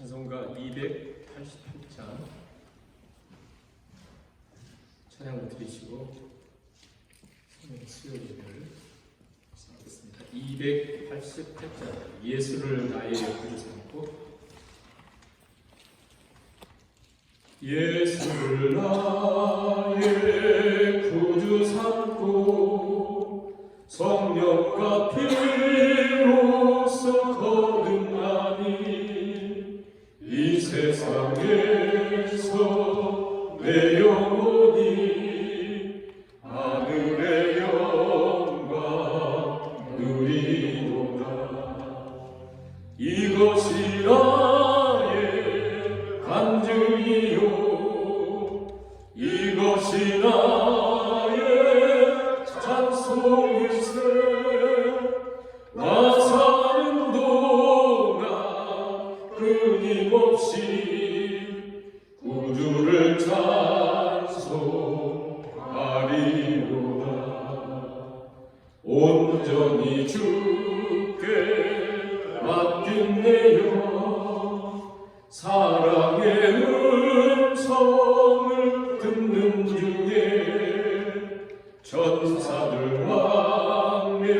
찬송가 288장 찬양을 드리시고 수요 예배를 시작하겠습니다. 288장 예수를 나의 구주 삼고 예수를 나의 구주 삼고 성령과 피로써 거듭나니 이 세상에서 내 영혼이 하늘의 영광 누리도다. 이것이 나의 간증이요 이것이 나의 찬송일세. 나 사는 동안 끊임없이 구주를 찬송하리로다. 온전히 주께 맡긴 내 영 사랑의 음성을 듣는 중에 천사들 왕래하는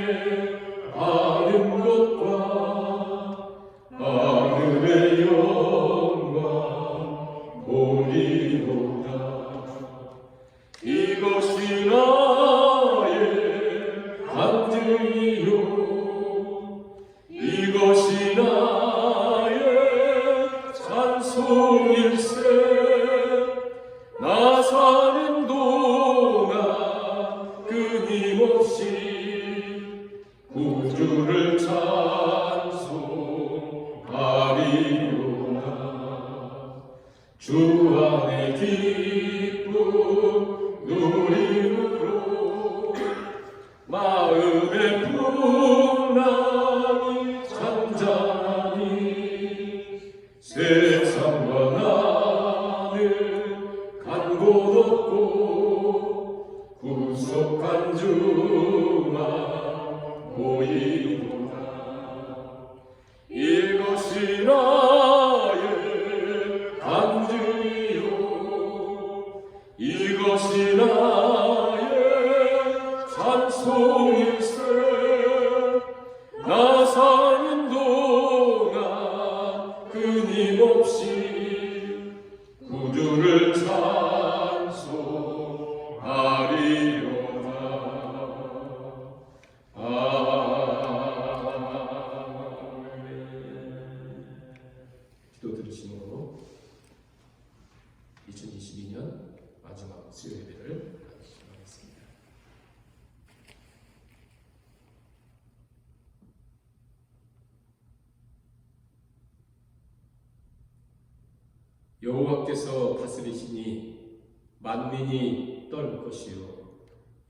것과 하늘의 영광 보리로다. 이것이 나의 간증이요 이것이 나의 찬송일세. 나 사는 동안 끊임없이 구주를 찬송하리로다. 주 안에 기쁨 누림으로 마음의 풍랑이 잔잔하니 세상과 나는 간 곳 없고 구속한 주만 보이도다. 이것이 나의 간증이요 이것이 나의 찬송일세. 나 사는 동안 끊임없이 구주를 찬송하리로다. 아멘. 기도 들으시므로 2022년 마지막 수요 예배를 시작하겠습니다. 여호와께서 다스리시니 만민이 떨 것이요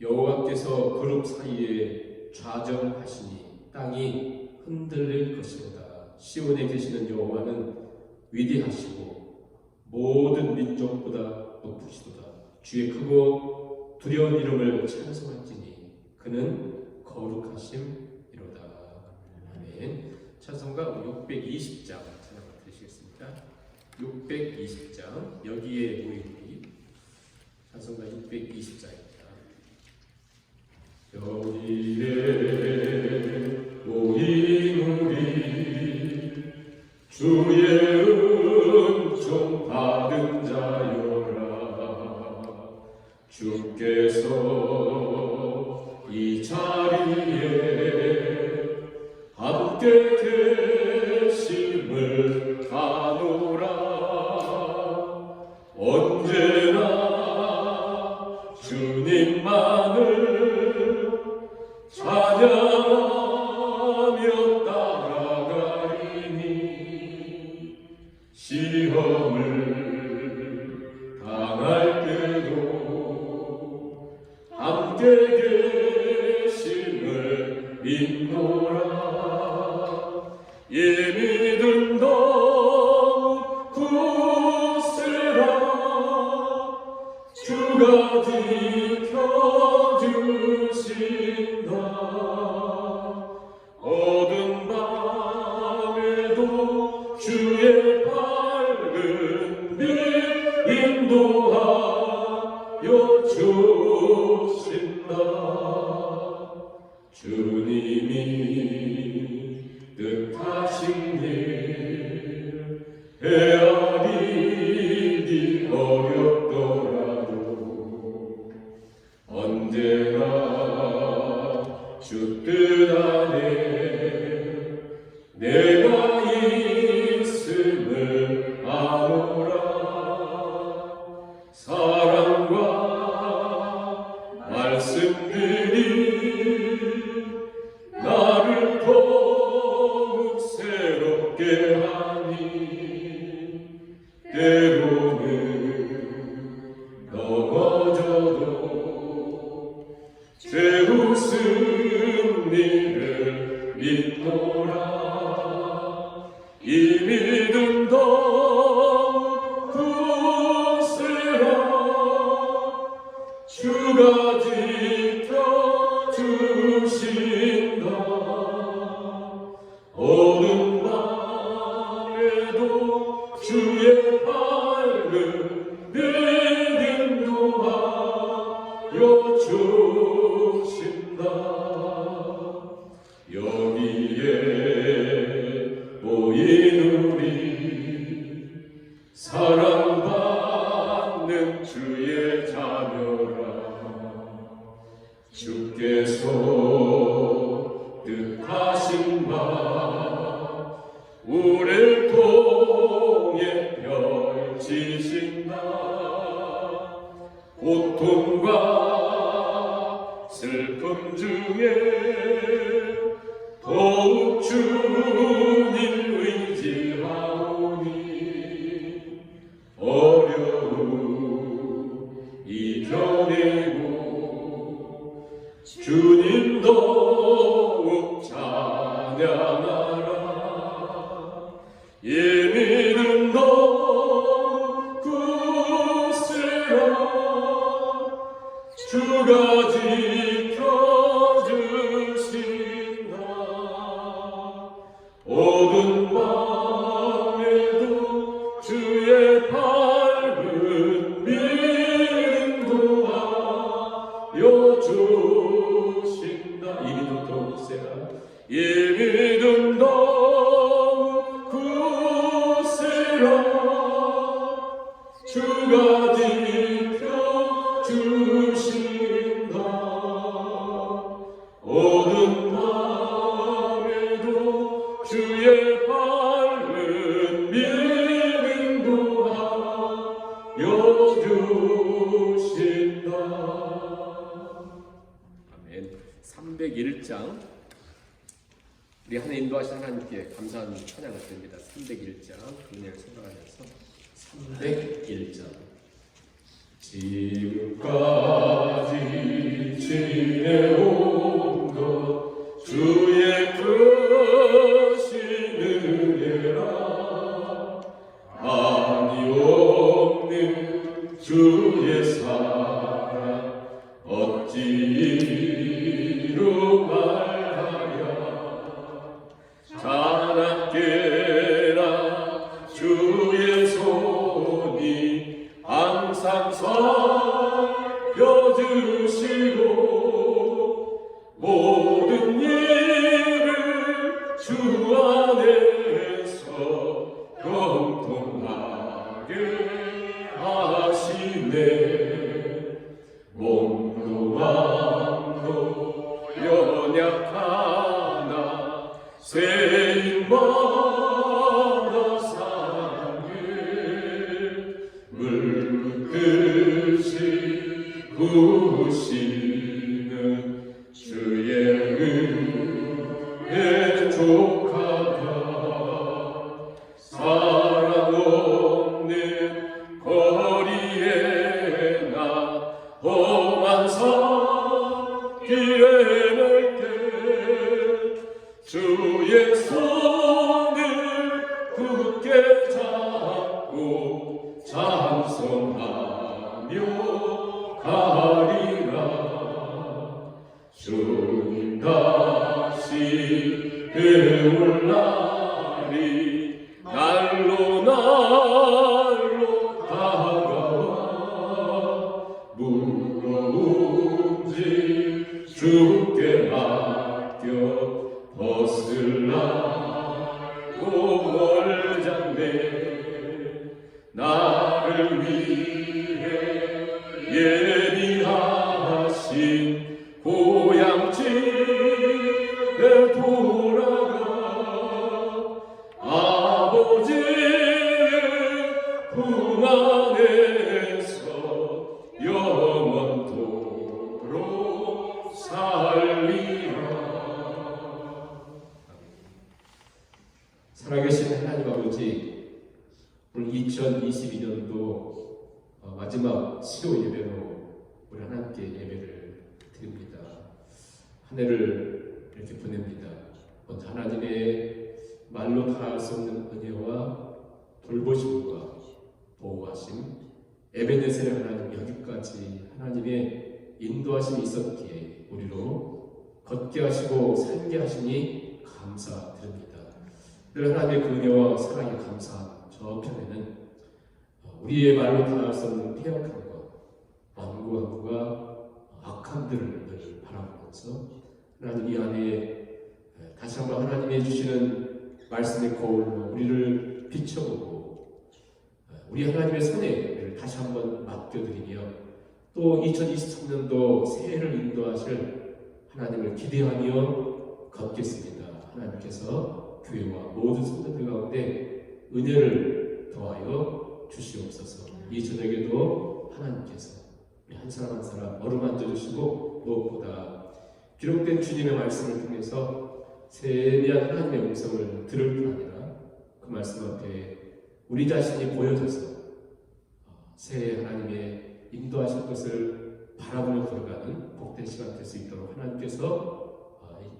여호와께서 그룹 사이에 좌정하시니 땅이 흔들릴 것이로다. 시온에 계시는 여호와는 위대하시고 모든 민족보다 높으시도다. 주의 크고 두려운 이름을 찬송할지니 그는 거룩하심이로다. 아멘. 찬송가 620장 찬양을 드리시겠습니다. 620장 여기에 모이니 찬송가 620장입니다. 여기에 모인 우리 주의 은총 받은 자여라. 주께서 이 자리에 함께 계심을 아노라. 언제나 주님만을 찬양하며 따라가리니 시험을 당할 때도 함께 계심을 믿노라. 예비든 너무 굳세라. 주가 지켜주신다. 어두운 밤에도 주의 발 헤아리기 어렵더라도 언제나 주 뜻 안에 내가 있음을 아노라. 사랑과 말씀들이 나를 더욱 새롭게 하니 때로는 넘어져도 죄우 승리를 믿노라. 이 믿음 더욱 굳세라. 주가 지켜주신다. 어두운 밤에도 주의 밝은 믿음도 하여주신다. 여기에 모인 우리 사랑받는 주의 자녀라. 주께서 뜻하신 바 우리를 통해 펼치신다. 고통과 슬픔 중에 더욱 주님 의지하오니 어려움 이겨내고 주님 더욱 찬양하라. 이 믿음 더욱 굳세라. 주가 지켜주신다. 어두운 밤에도 주의 밝은 믿음도 하여주신다. 이 믿음 더욱 굳세라. 이 믿음 더욱 굳세라. 주가 지켜주신다. 어두운 밤에도 주의 밝은 믿음도 하여주신다. 아멘. 301장 우리 하나님 인도하신 하나님께 감사하는 찬양을 드립니다. 301장 은혜를 생각하면서 301장 지금까지 지내온 것 주의 크신 은혜라. 아니 없는 주의 사랑 어찌 이루 말하랴. 자나깨라 주의 손이 항상 살펴주시고 모든 일을 주 안에서 형통하게 하시네. 몸도 마음도 연약하나 세인마다 상해 물붓듯이 부으시는 주의 은혜 족하다. 사랑 없는 거리에 나 험한 산길에 날 때 주의 손을 굳게 잡고 찬송하며 가리라. 주님 다시 배울 날이 날로 날로 다가와 무거운 짐 주께 맡겨 벗을 날고 멀잖네. 나를 위해 예비하신 고향집에 돌아가 아버지의 품 안에서 영원토록 살리라. 살아계신 하나님 아버지, 오늘 2022년도 마지막 수요 예배로 우리 하나님께 예배를 드립니다. 한 해를 이렇게 보냅니다. 먼저 하나님의 말로 다 할 수 없는 은혜와 돌보심과 보호하심, 에베네셀의 하나님 여기까지 하나님의 인도하심이 있었기에 우리로 걷게 하시고 살게 하시니 감사드립니다. 늘 하나님의 그 은혜와 사랑에 감사한 저편에는 우리의 말로 다 할 수 없는 폐역함과 완고함과 악함들을 늘 바라보면서 하나님 이 안에 다시 한번 하나님이 주시는 말씀의 거울로 우리를 비춰보고 우리 하나님의 손에 다시 한번 맡겨드리며 또 2023년도 새해를 인도하실 하나님을 기대하며 걷겠습니다. 하나님께서 교회와 모든 성도들 가운데 은혜를 더하여 주시옵소서. 이 저녁에도 하나님께서 우리 한 사람 한 사람 어루만져 주시고 무엇보다 기록된 주님의 말씀을 통해서 세미한 하나님의 음성을 들을 뿐 아니라 그 말씀 앞에 우리 자신이 보여져서 새해 하나님의 인도하실 것을 바라보며 걸어가는 복된 시간 될 수 있도록 하나님께서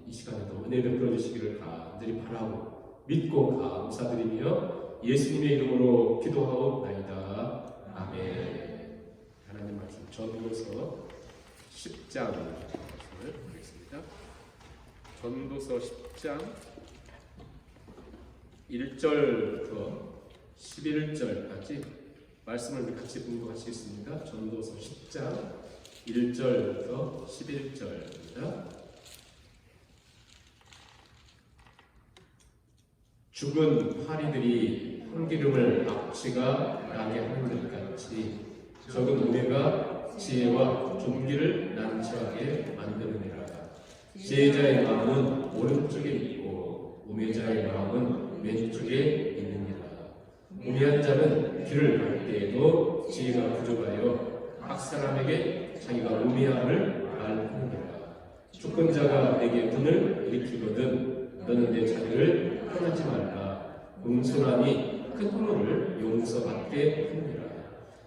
이 시간에도 은혜 베풀어 주시기를 간절히 바라고 믿고 감사드리며 예수님의 이름으로 기도하옵나이다. 아멘. 하나님 말씀 전도서 10장 말씀을 보겠습니다. 전도서 10장 1절부터 11절까지 말씀을 같이 공부하시겠습니다. 전도서 10장 1절부터 11절입니다. 죽은 파리들이 향기름을 악취가 나게 하는 것 같이 적은 우매가 지혜와 존귀를 난처하게 만드느니라. 지혜자의 마음은 오른쪽에 있고 우매자의 마음은 왼쪽에 있느니라. 우매한 자는 길을 갈 때에도 지혜가 부족하여 각 사람에게 자기가 우매함을 말하느니라. 주권자가 내게 분을 일으키거든 너는 내 자들을 떠나지 말라. 공손함이 큰 허물을 용서받게 하느니라.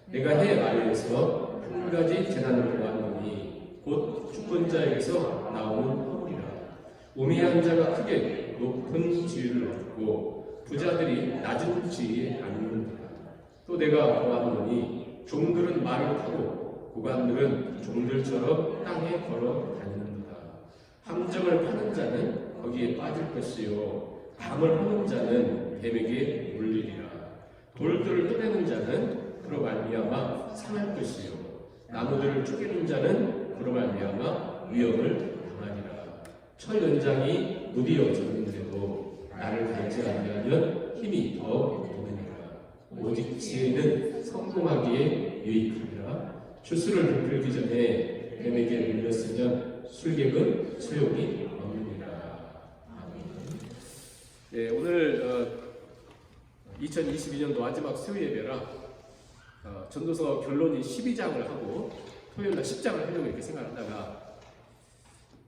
내가 해 아래에서 한 가지 재난을 보았노니 곧 주권자에게서 나오는 허물이라. 우매한 자가 크게 높은 지위를 얻고 부자들이 낮은 지위에 앉는다. 또 내가 보았노니 종들은 말을 타고 고관들은 종들처럼 땅에 걸어 다니는도다. 함정을 파는 자는 거기에 빠질 것이요 담을 하는 자는 뱀에게 물리리라. 돌들을 떠내는 자는 그로 말미암아 상할 것이요 나무들을 쪼개는 자는 그로 말미암아 위협을 당하리라. 철 연장이 무디어졌는데도 나를 갈지 아니하면 힘이 더 드느니라. 오직 지혜는 성공하기에 유익하니라. 주술을 베풀기 전에 뱀에게 물렸으면 술객은 소용이 없느니라. 아멘. 네, 오늘 2022년도 마지막 수요 예배라 전도서 결론이 12장을 하고 토요일날 10장을 하려고 이렇게 생각하다가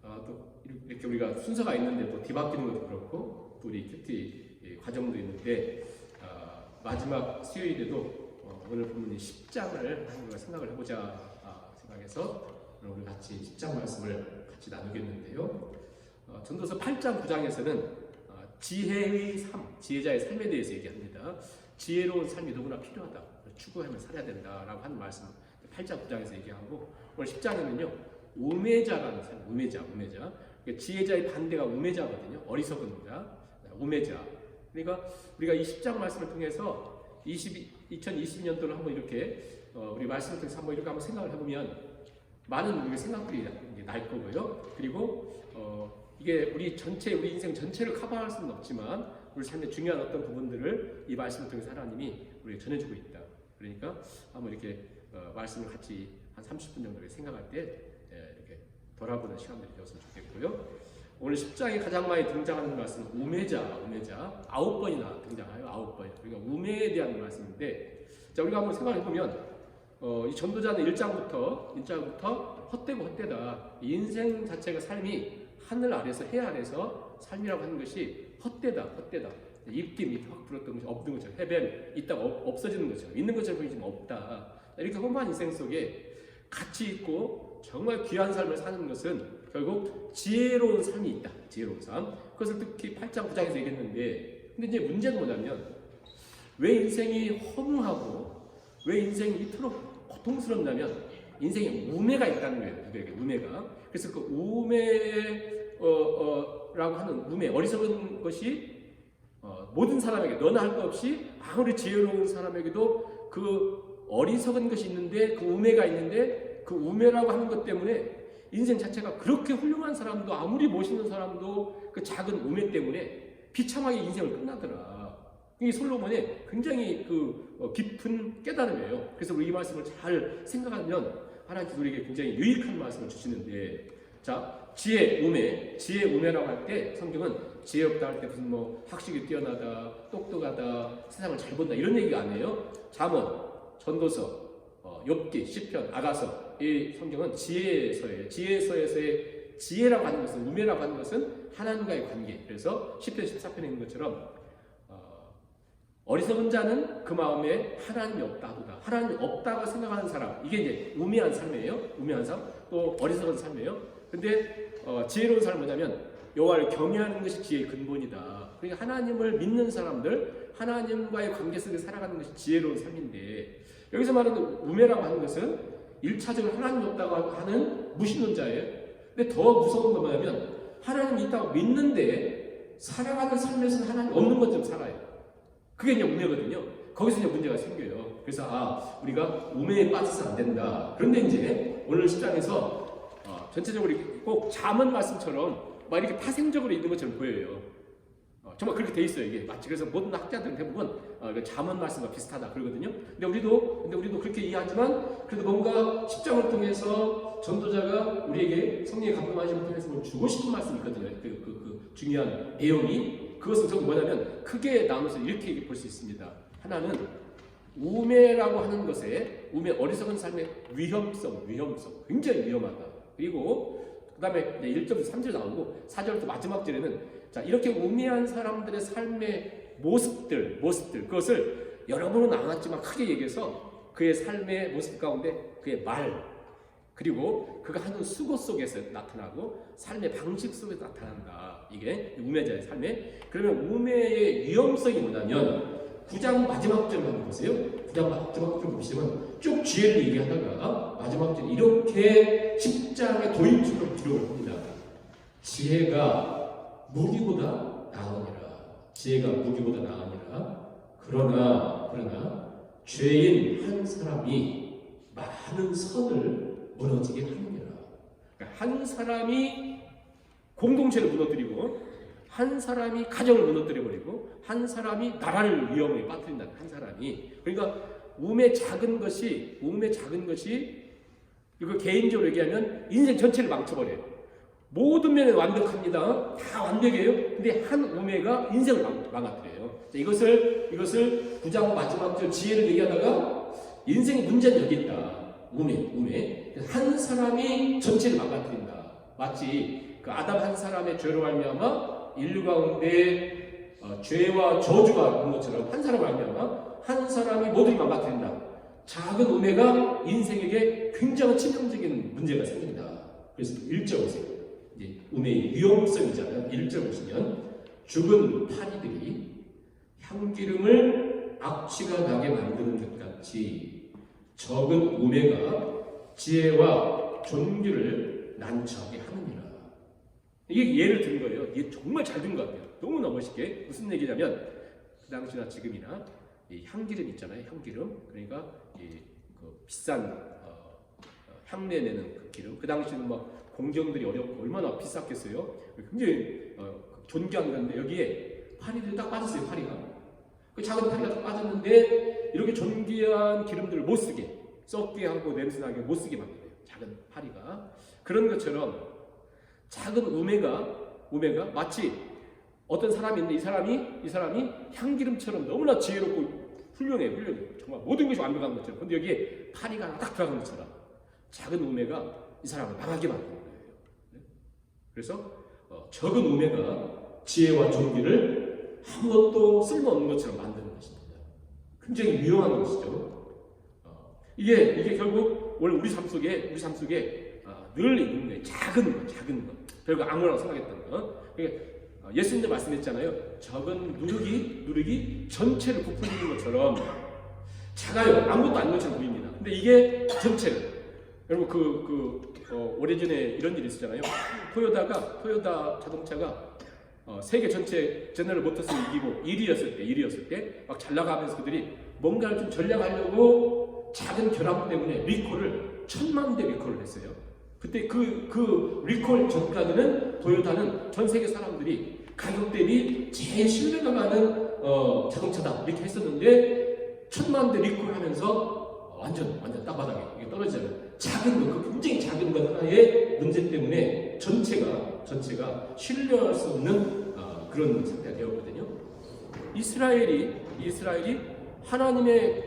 또 이렇게 우리가 순서가 있는데 또 뒤바뀌는 것도 그렇고 또 우리 큐티 과정도 있는데 마지막 수요일에도 오늘 본문이 10장을 우리가 생각을 해보자 생각해서 오늘 같이 10장 말씀을 같이 나누겠는데요. 전도서 8장 9장에서는 지혜의 삶, 지혜자의 삶에 대해서 얘기합니다. 지혜로운 삶이 너무나 필요하다. 추구하며 살아야 된다라고 하는 말씀 8장 9장에서 얘기하고 오늘 10장에는요. 우매자라는 삶, 우매자. 그러니까 지혜자의 반대가 우매자거든요. 어리석은 자, 우매자. 그러니까 우리가 이 10장 말씀을 통해서 2022년도를 한번 이렇게 우리 말씀을 통해서 한번 이렇게 한번 생각을 해보면 많은 우리의 생각들이 날 거고요. 그리고 이게 우리 인생 전체를 커버할 수는 없지만 우리 삶의 중요한 어떤 부분들을 이 말씀을 통해서 하나님이 우리에게 전해주고 있다. 그러니까 한번 이렇게 말씀을 같이 한 30분 정도 생각할 때 이렇게 돌아보는 시간들이 되었으면 좋겠고요. 오늘 10장에 가장 많이 등장하는 말씀은 우매자 9번이나 등장해요. 9번. 그러니까 우매에 대한 말씀인데, 자, 우리가 한번 생각해 보면 이 전도자는 1장부터 헛되다. 인생 자체가 삶이 하늘 아래서 해 아래서 삶이라고 하는 것이 헛되다. 입김이 확 불었던 것이 없는 것처럼, 해변 있다가 없어지는 것처럼, 있는 것처럼 보이지만 없다. 이렇게 험한 인생 속에 가치 있고 정말 귀한 삶을 사는 것은 결국 지혜로운 삶이 있다. 지혜로운 삶. 그것을 특히 8장 9장에서 얘기했는데, 근데 이제 문제는 뭐냐면, 왜 인생이 허무하고 왜 인생이 이토록 고통스럽냐면 인생에 우매가 있다는 거예요. 누구에게 우매가. 그래서 그 우매라고 하는 우매, 어리석은 것이 모든 사람에게 너나 할 것 없이 아무리 지혜로운 사람에게도 그 어리석은 것이 있는데, 그 우매가 있는데, 그 우매라고 하는 것 때문에 인생 자체가 그렇게 훌륭한 사람도, 아무리 멋있는 사람도 그 작은 우매 때문에 비참하게 인생을 끝나더라. 이 솔로몬의 굉장히 깊은 깨달음이에요. 그래서 우리 이 말씀을 잘 생각하면 하나님께서 우리에게 굉장히 유익한 말씀을 주시는데, 자, 지혜 우매라고 할 때 성경은 지혜 없다 할 때 무슨 학식이 뛰어나다, 똑똑하다, 세상을 잘 본다 이런 얘기가 아니에요. 잠언, 전도서, 욥기, 시편, 아가서, 이 성경은 지혜서예요. 지혜서에서의 지혜라고 하는 것은, 우매라고 하는 것은 하나님과의 관계. 그래서 시편 14편에 있는 것처럼 어리석은 자는 그 마음에 하나님이 없다 하도다. 하나님이 없다고 생각하는 사람, 이게 이제 우매한 삶이에요. 우매한 삶, 또 어리석은 삶이에요. 근데 지혜로운 삶은 뭐냐면 여호와를 경외하는 것이 지혜의 근본이다. 그러니까 하나님을 믿는 사람들, 하나님과의 관계 속에 살아가는 것이 지혜로운 삶인데, 여기서 말하는 우매라고 하는 것은 1차적으로 하나님이 없다고 하는 무신론자예요. 근데 더 무서운 건 뭐냐면 하나님이 있다고 믿는데 살아가는 삶에서는 하나님 없는 것처럼 살아요. 그게 이제 우매거든요. 거기서 이제 문제가 생겨요. 그래서 우리가 우매에 빠져서 안 된다. 그런데 이제 오늘 10장에서 전체적으로 꼭 잠언 말씀처럼 막 이렇게 파생적으로 있는 것처럼 보여요. 정말 그렇게 돼 있어요, 이게. 마치 그래서 모든 학자들은 대부분 잠언 말씀과 비슷하다 그러거든요. 근데 우리도 그렇게 이해하지만, 그래도 뭔가 10장을 통해서 전도자가 우리에게 성령의 감동하심을 통해서 뭐 주고 싶은 말씀이 있거든요. 그 중요한 내용이. 그것은 좀 뭐냐면 크게 나눠서 이렇게 볼 수 있습니다. 하나는 우매라고 하는 것에, 어리석은 삶의 위험성, 굉장히 위험하다. 그리고 그 다음에 1절부터 3절 나오고 4절부터 마지막 절에는, 자, 이렇게 우매한 사람들의 삶의 모습들, 그것을 여러 번은 나눴지만 크게 얘기해서 그의 삶의 모습 가운데 그의 말, 그리고 그가 하는 수고 속에서 나타나고 삶의 방식 속에서 나타난다. 이게 우매자의 삶에. 그러면 우매의 위험성이 뭐냐면 9장 마지막 절 한번 보세요. 9장 마지막 절 보시면 쭉 지혜를 얘기하다가 마지막 절 이렇게 10장의 도입축으로 들어옵니다. 지혜가 무기보다 나으니라. 그러나 죄인 한 사람이 많은 선을 무너지게 하느니라. 그러니까 한 사람이 공동체를 무너뜨리고, 한 사람이 가정을 무너뜨려버리고, 한 사람이 나라를 위험에 빠뜨린다는, 한 사람이. 그러니까 우매 작은 것이 이거 개인적으로 얘기하면 인생 전체를 망쳐버려요. 모든 면에 완벽합니다. 다 완벽해요. 근데 한 우매가 인생을 망가뜨려요. 이것을 9장 마지막 절 지혜를 얘기하다가 인생의 문제는 여기 있다. 우매. 한 사람이 전체를 망가뜨린다. 마치 그 아담 한 사람의 죄로 말미암아 인류 가운데 죄와 저주가 온 것처럼 한 사람을 말미암아 한 사람이 모두를 망가뜨린다. 작은 우매가 인생에게 굉장히 치명적인 문제가 생긴다. 그래서 1절 보세요. 이제 우매의 위험성이잖아요. 1절 보시면 죽은 파리들이 향기름을 악취가 나게 만드는 것 같이 적은 우매가 지혜와 존귀를 난처하게 하느니라. 이게 예를 든 거예요. 이게 정말 잘 든 것 같아요. 너무나 멋있게. 무슨 얘기냐면 그 당시나 지금이나 이 향기름 있잖아요. 향기름. 그러니까 그 비싼 향내 내는 그 기름. 그 당시는 막 공정들이 어렵고 얼마나 비쌌겠어요. 굉장히 존귀한 건데 여기에 파리들이 딱 빠졌어요. 파리가. 그 작은 파리가 다 빠졌는데 이렇게 존귀한 기름들을 못 쓰게, 썩게 하고 냄새나게 못 쓰게 만들어요. 작은 파리가. 그런 것처럼 작은 우매가 마치 어떤 사람이 있는데 이 사람이 향기름처럼 너무나 지혜롭고 훌륭해. 정말 모든 것이 완벽한 것처럼. 근데 여기에 파리가 하나 딱 들어간 것처럼 작은 우매가 이 사람을 망하게 만드는 거예요. 그래서 적은 우매가 지혜와 존귀를 아무것도 쓸모없는 것처럼 만드는 것입니다. 굉장히 위험한 것이죠. 이게 결국 오늘 우리 삶 속에 늘 있는 거예요. 작은 거. 별거 아무거나 생각했던 거. 예수님도 말씀했잖아요. 적은 누룩이 전체를 부풀리는 것처럼 작아요. 아무것도 아닌 것처럼 보입니다. 근데 이게 전체를. 여러분 오래전에 이런 일이 있었잖아요. 토요타 자동차가 세계 전체 제너럴 모터스를 이기고 1위였을 때 막 잘 나가면서 그들이 뭔가를 좀 전략하려고 작은 결함 때문에 리콜을 1000만 대 리콜을 했어요. 그때 그 리콜 전까지는 토요타는 전 세계 사람들이 가격 대비 제일 신뢰가 가는 자동차다 이렇게 했었는데 1000만 대 리콜하면서 완전 땅바닥에 이게 떨어지잖아요. 작은 거, 굉장히 작은 것 하나의 문제 때문에 전체가 신뢰할 수 없는 그런 상태가 되었거든요. 이스라엘이 하나님의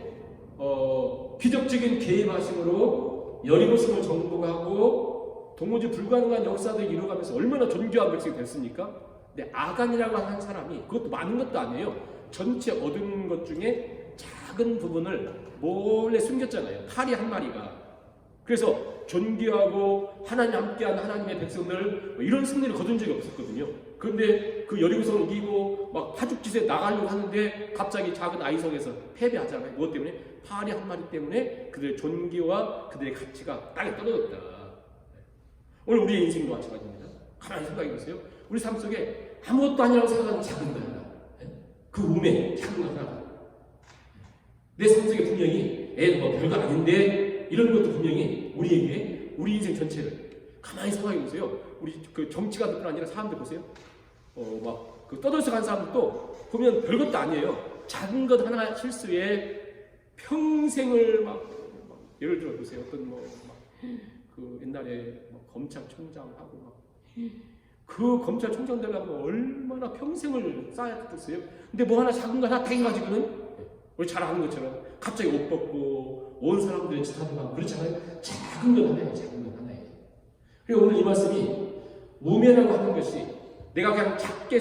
기적적인 개입하심으로 여리고성을 정복하고 도무지 불가능한 역사들을 이루어가면서 얼마나 존귀한 백성이 됐습니까? 근데 아간이라고 하는 사람이 그것도 많은 것도 아니에요. 전체 얻은 것 중에 작은 부분을 몰래 숨겼잖아요. 파리 한 마리가. 그래서 존귀하고 하나님 함께하는 하나님의 백성들 이런 승리를 거둔 적이 없었거든요. 그런데 그 여리고성을 이기고 막 파죽지세 나가려고 하는데 갑자기 작은 아이성에서 패배하잖아요. 무엇 때문에? 파리 한 마리 때문에 그들의 존귀와 그들의 가치가 땅에 떨어졌다. 오늘 우리의 인생도 마찬가지입니다. 가만히 생각해 보세요. 우리 삶 속에 아무것도 아니라고 생각하는 작은 거 하나, 그 우매 작은 거 하나, 내 삶 속에 분명히 별거 아닌데 이런 것도 분명히 우리에게 우리 인생 전체를 가만히 생각해 보세요. 우리 그 정치가뿐 아니라 사람들 보세요. 그 떠들썩한 사람들도 보면 별것도 아니에요. 작은 것 하나 실수에 평생을 예를 들어 보세요. 어떤 그 옛날에 검찰총장하고 그 검찰총장 되려면 얼마나 평생을 쌓아야 됐어요. 근데 뭐 하나 작은 거 하나 다 해가지고는 우리 잘 아는 것처럼 갑자기 옷 벗고 온 사람들의 짓하고 그렇잖아요. 작은 건 하나예요. 그리고 오늘 이 말씀이 우매라고 하는 것이 내가 그냥 작게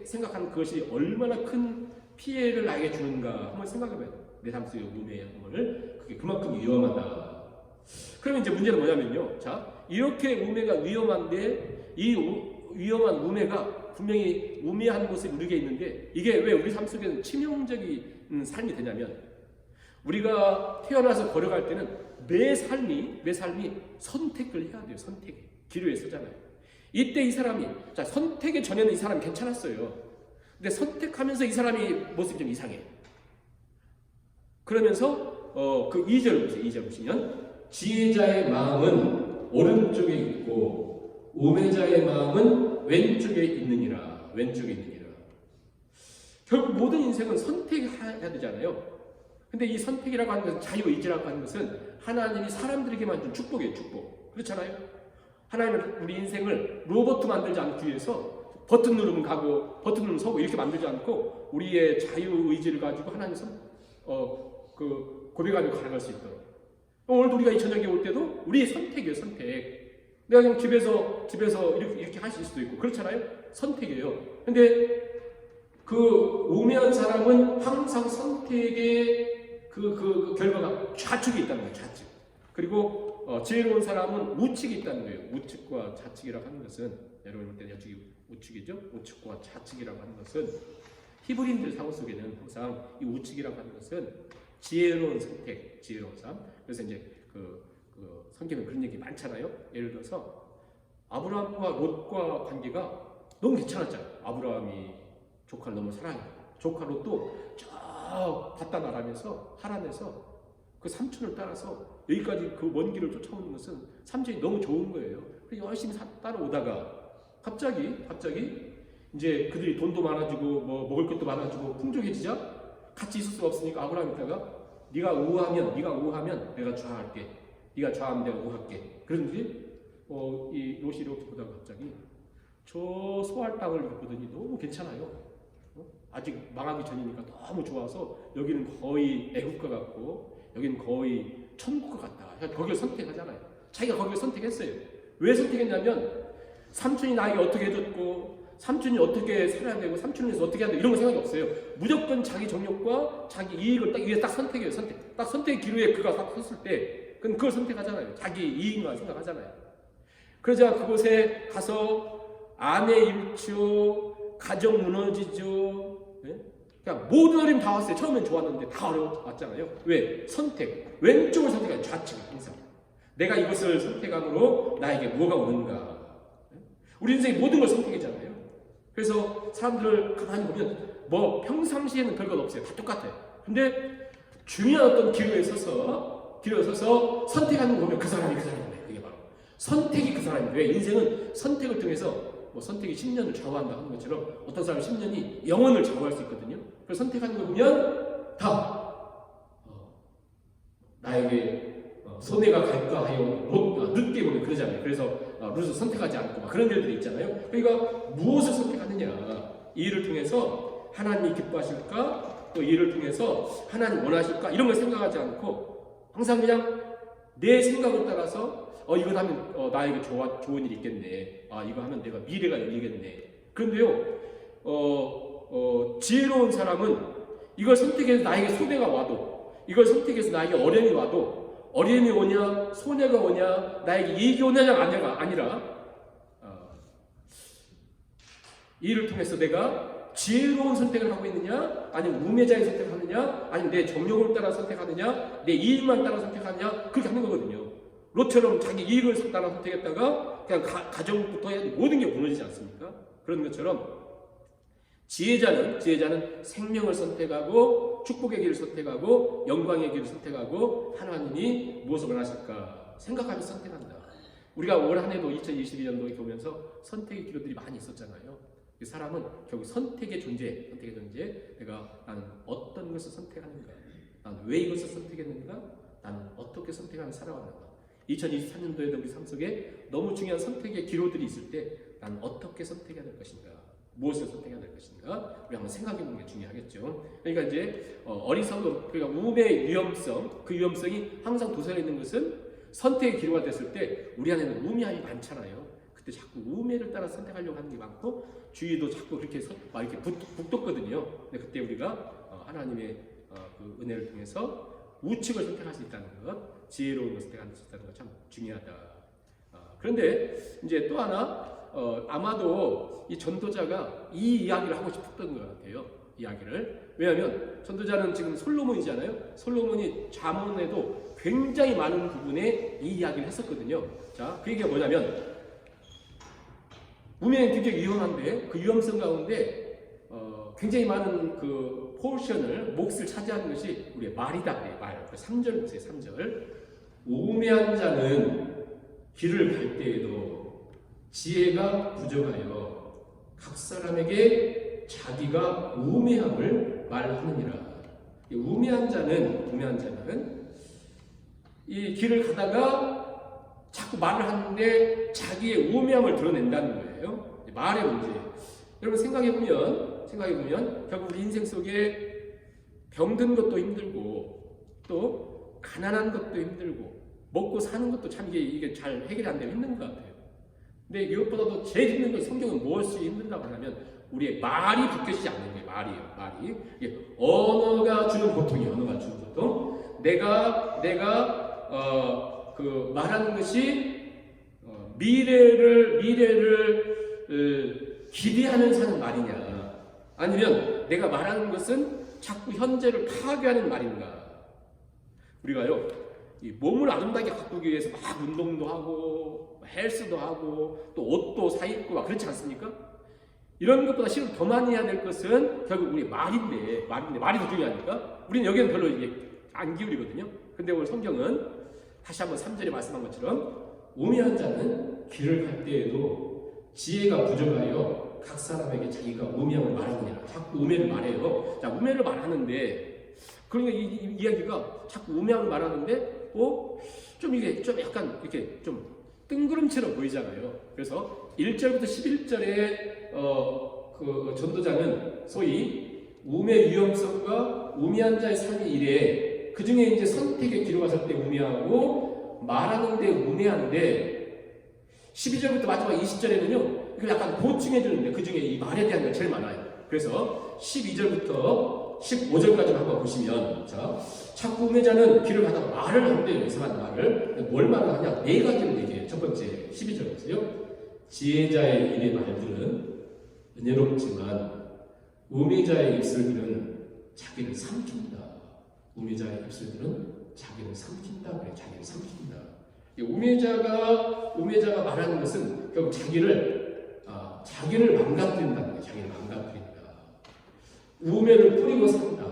생각하는 그것이 얼마나 큰 피해를 나에게 주는가 한번 생각해봐요. 내 삶 속의 우매함을 그게 그만큼 위험하다. 그러면 이제 문제는 뭐냐면요. 자, 이렇게 우매가 위험한데 이 위험한 우매가 분명히 우매한 모습이 우리에게 있는데 이게 왜 우리 삶 속에는 치명적인 삶이 되냐면 우리가 태어나서 걸어갈 때는 매 삶이 선택을 해야 돼요. 기로에 서잖아요. 이때 이 사람이 선택의 전에는 이 사람이 괜찮았어요. 근데 선택하면서 이 사람이 모습이 좀 이상해. 그러면서 그 2절 보시면 지혜자의 마음은 오른쪽에 있고 우매자의 마음은 왼쪽에 있느니라. 결국 모든 인생은 선택해야 되잖아요. 근데 이 선택이라고 하는 것은 자유의지라고 하는 것은 하나님이 사람들에게만 준 축복이에요. 축복. 그렇잖아요. 하나님은 우리 인생을 로봇 만들지 않기 위해서 버튼 누르면 가고 버튼 누르면 서고 이렇게 만들지 않고 우리의 자유의지를 가지고 하나님 그 고백하며 걸어갈 수 있도록. 오늘 우리가 이 저녁에 올 때도 우리의 선택이에요. 선택. 내가 그냥 집에서 이렇게 하실 수도 있고 그렇잖아요. 선택이에요. 근데 그 우매한 사람은 항상 선택의 그 결과가 좌측에 있다는 거예요. 좌측. 그리고 지혜로운 사람은 우측이 있다는 거예요. 우측과 좌측이라고 하는 것은 여러분 볼 때는 이쪽이 우측이죠. 우측과 좌측이라고 하는 것은 히브리인들 사고 속에는 항상 이 우측이라고 하는 것은 지혜로운 선택, 지혜로운 삶. 그래서 이제 그 성경에 그런 얘기 많잖아요. 예를 들어서 아브라함과 롯과 관계가 너무 괜찮았잖아요. 아브라함이 조카를 너무 사랑해요. 조카 롯도 저 바다 나라면서 하란에서 그 삼촌을 따라서 여기까지 그 먼 길을 쫓아오는 것은 삼촌이 너무 좋은 거예요. 그래서 열심히 따라오다가 갑자기 이제 그들이 돈도 많아지고 뭐 먹을 것도 많아지고 풍족해지자 같이 있을 수가 없으니까 아브라함에다가 네가 우하면 내가 좌할게. 네가 좌하면 내가 우할게. 그런지 이 롯이 이렇게 보다가 갑자기 저 소알 땅을 보더니 너무 괜찮아요. 아직 망하기 전이니까 너무 좋아서 여기는 거의 애국가 같고 여기는 거의 천국과 같다. 그러니까 거기를 선택하잖아요. 자기가 거기를 선택했어요. 왜 선택했냐면 삼촌이 나에게 어떻게 해줬고 삼촌이 어떻게 살아야 되고 삼촌이 어떻게 해야 되고 이런 거 생각이 없어요. 무조건 자기 정욕과 자기 이익을 딱 위에 딱 선택해요. 딱 선택의 기로에 그가 딱 섰을 때 그걸 선택하잖아요. 자기 이익만 생각하잖아요. 그러자 그곳에 가서 아내 잃죠. 가정 무너지죠. 그냥 모든 어려움 다 왔어요. 처음엔 좋았는데 다 어려웠잖아요. 왜? 선택. 왼쪽을 선택해요. 좌측 항상. 내가 이것을 선택함으로 나에게 뭐가 오는가. 우리 인생의 모든 걸 선택이잖아요. 그래서 사람들을 가만히 보면 뭐 평상시에는 별것 없어요. 다 똑같아요. 근데 중요한 어떤 기로에 서서 선택하는 거 보면 그 사람이에요. 그게 바로 선택이 그 사람이에요. 왜? 인생은 선택을 통해서 뭐 선택이 10년을 좌우한다 하는 것처럼 어떤 사람은 10년이 영혼을 좌우할 수 있거든요. 그래서 선택하는 거 보면 다 나에게 손해가 갈까 하여 늦게 보면 그러잖아요. 그래서 룻을 선택하지 않고 막 그런 일들이 있잖아요. 그러니까 무엇을 선택하느냐, 이 일을 통해서 하나님이 기뻐하실까, 또 이 일을 통해서 하나님 원하실까 이런 걸 생각하지 않고 항상 그냥 내 생각을 따라서 이거 하면 나에게 좋은 일이 있겠네. 이거 하면 내가 미래가 열리겠네. 그런데요, 지혜로운 사람은 이걸 선택해서 나에게 손해가 와도, 이걸 선택해서 나에게 어려움이 와도, 어려움이 오냐, 손해가 오냐, 나에게 이익이 오냐가 아니라 이 일을 통해서 내가 지혜로운 선택을 하고 있느냐, 아니면 우매자의 선택을 하느냐, 아니면 내 정욕을 따라 선택하느냐, 내 이익만 따라 선택하느냐, 그렇게 하는 거거든요. 롯처럼 자기 이익을 따라 선택했다가 그냥 가정부터 모든 게 무너지지 않습니까? 그런 것처럼 지혜자는 생명을 선택하고 축복의 길을 선택하고 영광의 길을 선택하고 하나님이 무엇을 원하실까 생각하면서 선택한다. 우리가 올 한 해도 2022년도에 보면서 선택의 기로들이 많이 있었잖아요. 이 사람은 결국 선택의 존재, 내가 나는 어떤 것을 선택하는가, 나는 왜 이것을 선택했는가, 나는 어떻게 선택하며 살아왔는가. 2023년도에도 우리 삶 속에 너무 중요한 선택의 기로들이 있을 때 나는 어떻게 선택해야 될 것인가, 무엇을 선택해야 될 것인가, 우리 한번 생각해 보는 게 중요하겠죠. 그러니까 이제 어리석음, 그러니까 우매의 위험성, 그 위험성이 항상 도사리에 있는 것은 선택의 기로가 됐을 때 우리 안에는 우매함이 많잖아요. 그때 자꾸 우매를 따라 선택하려고 하는 게 많고 주위도 자꾸 그렇게 이렇게 북돋거든요. 근데 그때 우리가 하나님의 그 은혜를 통해서 우측을 선택할 수 있다는 것, 지혜로운 것을 선택할 수 있다는 것 참 중요하다. 그런데 이제 또 하나 아마도 이 전도자가 이 이야기를 하고 싶었던 것 같아요. 이야기를. 왜냐하면 전도자는 지금 솔로몬이잖아요. 솔로몬이 잠언에도 굉장히 많은 부분에 이 이야기를 했었거든요. 자, 그 얘기가 뭐냐면 우매는 굉장히 위험한데 그 위험성 가운데 굉장히 많은 그 포션을 몫을 차지하는 것이 우리의 말이다. 말. 3절 보세요. 3절. 우매한 자는 길을 갈 때에도 지혜가 부족하여 각 사람에게 자기가 우매함을 말하느니라. 우매한 자는 이 길을 가다가 자꾸 말을 하는데 자기의 우매함을 드러낸다는 거예요. 말의 문제. 여러분 생각해보면 결국 우리 인생 속에 병든 것도 힘들고 또 가난한 것도 힘들고 먹고 사는 것도 참 이게 잘 해결이 안 되면 힘든 것 같아요. 근데 이것보다도 제일 힘든 건 성경은 무엇이 힘든다고 하냐면 우리의 말이 바뀌어지지 않는 게 말이. 이게 언어가 주는 고통이에요. 언어가 주는 고통. 내가 그 말하는 것이 미래를 기대하는 사는 말이냐, 아니면 내가 말하는 것은 자꾸 현재를 파괴하는 말인가. 우리가요, 이 몸을 아름답게 가꾸기 위해서 막 운동도 하고 헬스도 하고 또 옷도 사 입고 막 그렇지 않습니까? 이런 것보다 실은 더 많이 해야 될 것은 결국 우리 말인데 말이 더 중요하니까 우리는 여기는 별로 이게 안 기울이거든요. 근데 오늘 성경은 다시 한번 3절에 말씀한 것처럼 우매한 자는 길을 갈 때에도 지혜가 부족하여 각 사람에게 자기가 우매함을 말하느냐. 자꾸 우매를 말해요. 자, 우매를 말하는데, 그러니까 이 이야기가 자꾸 우매함을 말하는데, 좀 이게 좀 약간 이렇게 좀 뜬구름처럼 보이잖아요. 그래서 1절부터 11절에 그 전도자는 소위 우매 위험성과 우매한 자의 삶의 일에 그 중에 이제 선택의 기록하실 때 우매하고 말하는데 우매한데 12절부터 마지막 20절에는요, 이걸 약간 보충해 주는데 그 중에 이 말에 대한 게 제일 많아요. 그래서 12절부터 15절까지 한번 보시면, 자, 자꾸 우매자는 길을 가다가 말을 한대요. 이상한 말을. 뭘 말을 하냐? 네 가지를 얘기해요. 첫 번째, 12절 보세요. 지혜자의 입의 말들은 은혜롭지만 우매자의 입술들은 자기를 삼킨다. 우매자의 입술들은 자기를 삼킨다. 그래, 자기를 삼킨다. 우매자가 말하는 것은 결국 자기를 망가뜨린다는 거예요. 자기를 망가뜨린다. 우매를 뿌리고 산다.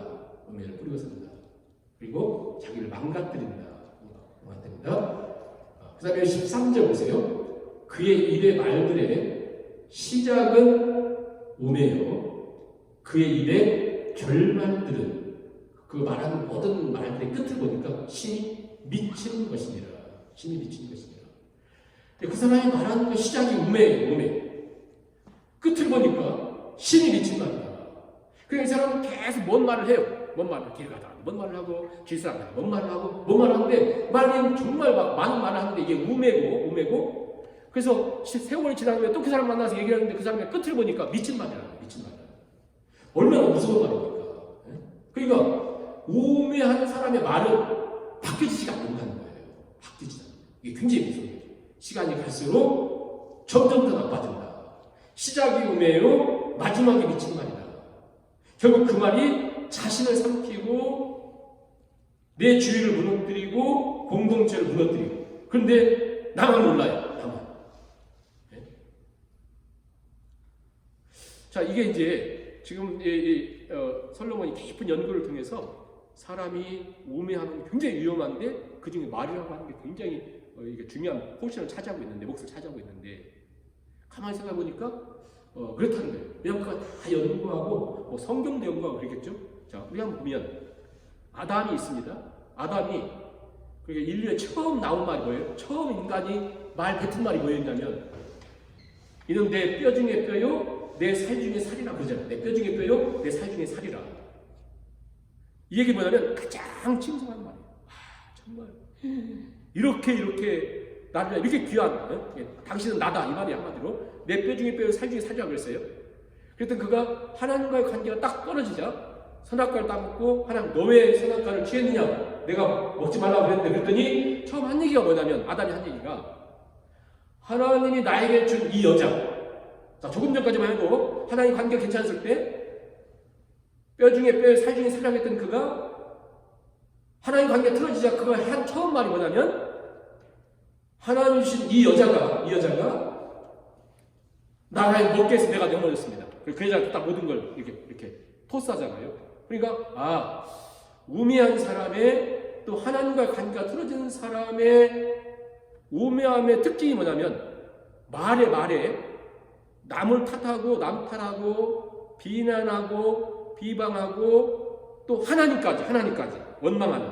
우매를 뿌리고 산다. 그리고 자기를 망가뜨린다. 그 다음에 13절 보세요. 그의 입의 말들의 시작은 우매요. 그의 입의 결말들은 그 말하는 모든 말들의 끝을 보니까 신이 미치는 것이니라. 신이 미치는 것이니라. 그 사람이 말하는 그 시작이 우매예요. 우매. 끝을 보니까 신이 미친 말이다. 그래서 이 사람은 계속 뭔 말을 해요. 뭔 말을 길 가다가 뭔 말을 하고 길사가다가 뭔 말을 하고 뭔 말을 하는데 말이 정말 막 많은 말을 하는데 이게 우매고 그래서 세월이 지나면 또 그 사람 만나서 얘기를 하는데 그 사람의 끝을 보니까 미친 말이라. 미친 말. 얼마나 무서운 말입니까? 그러니까 우매한 사람의 말은 바뀌지가 않는다는 거예요. 바뀌지 않는. 이게 굉장히 무서운 거죠. 시간이 갈수록 점점 더 나빠진다. 시작이 우매요, 마지막이 미친 말이다. 결국 그 말이 자신을 삼키고 내 주위를 무너뜨리고 공동체를 무너뜨리고, 그런데 나만 몰라요. 나만. 네? 자, 이게 이제 지금 솔로몬이 깊은 연구를 통해서 사람이 우매하면 굉장히 위험한데 그 중에 말이라고 하는 게 굉장히 이게 중요한 포션을 차지하고 있는데, 몫을 차지하고 있는데, 가만히 생각해 보니까 그렇다는 거예요. 왜냐하면 그거 다 연구하고 뭐 성경도 연구하고 그랬겠죠. 자, 우리 한번 보면 아담이 있습니다. 아담이 그러니까 인류에 처음 나온 말이 뭐예요? 처음 인간이 말 뱉은 말이 뭐였냐면, 이는 내 뼈 중에 뼈요, 내 살 중에 살이라 그러잖아요. 내 뼈 중에 뼈요, 내 살 중에 살이라. 이 얘기 뭐냐면 가장轻松한 말이에요. 정말 이렇게 나를 이렇게 귀한, 당신은 나다 이 말이 한마디로 내 뼈 중에 뼈요, 살 중에 살이라 그랬어요. 그랬더니 그가 하나님과의 관계가 딱 떨어지자 선악과를 따먹고, 하나님 너 왜 선악과를 취했느냐, 내가 먹지 말라고 그랬는데, 그랬더니 처음 한 얘기가 뭐냐면, 아담이 한 얘기가 하나님이 나에게 준 이 여자, 자, 조금 전까지만 해도 하나님 관계가 괜찮았을 때 뼈 중에 뼈, 살 중에 살이라고 했던 그가 하나님 관계가 틀어지자 그가 한 처음 말이 뭐냐면, 하나님 주신 이 여자가 나를 먹게 해서 내가 넘어졌습니다. 그 여자가 딱 모든 걸 이렇게 토스하잖아요. 그러니까 우매한 사람의, 또 하나님과 관계가 틀어지는 사람의 우매함의 특징이 뭐냐면, 말에 남을 탓하고 남탈하고 비난하고 비방하고 또 하나님까지 원망하는,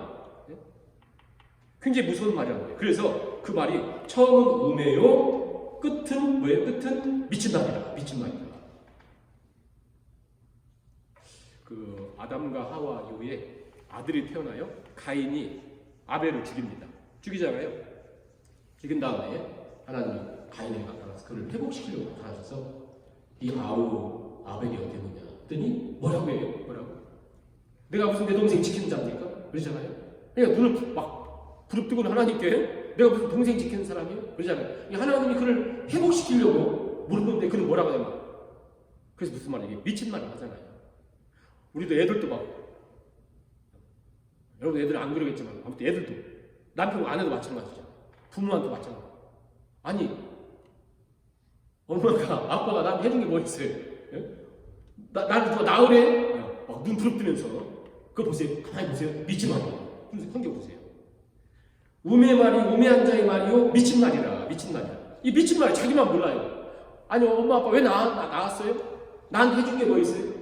굉장히 무서운 말이라는 거예요. 그래서 그 말이 처음은 우매요, 끝은 뭐예요? 끝은 미친 말이다. 미친 말이다. 그 아담과 하와 이후에 아들이 태어나요. 가인이 아벨을 죽입니다. 죽이잖아요. 죽인 다음에 하나님이 가인에게 나타나서 그를 회복시키려고 나타나셔서 이 아벨이 어디 있느냐 했더니 뭐라고 해요? 뭐라고? 내가 무슨 내 동생 지키는 자입니까? 그러잖아요. 그러니까 눈을 막 부릅뜨고는 하나님께 내가 무슨 동생 지키는 사람이에요? 그러잖아요. 하나님이 그를 회복시키려고 물었는데 그는 뭐라고 하냐면, 그래서 무슨 말이에요? 미친 말을 하잖아요. 우리도 애들도 막, 여러분 애들은 안 그러겠지만 아무튼 애들도 남편과 아내도 마찬가지죠. 부모한테 마찬가지. 아니 엄마가 아빠가 나한테 해준 게 뭐 있어요? 나를 누가 낳으래? 막 눈 부릅뜨면서. 그거 보세요. 가만히 보세요. 미친 말이에요. 성경 보세요. 우매한 자의 말이요, 미친 말이라. 이 미친 말이 자기만 몰라요. 아니 엄마 아빠 왜 나왔어요? 나한테 해준 게 뭐 있어요?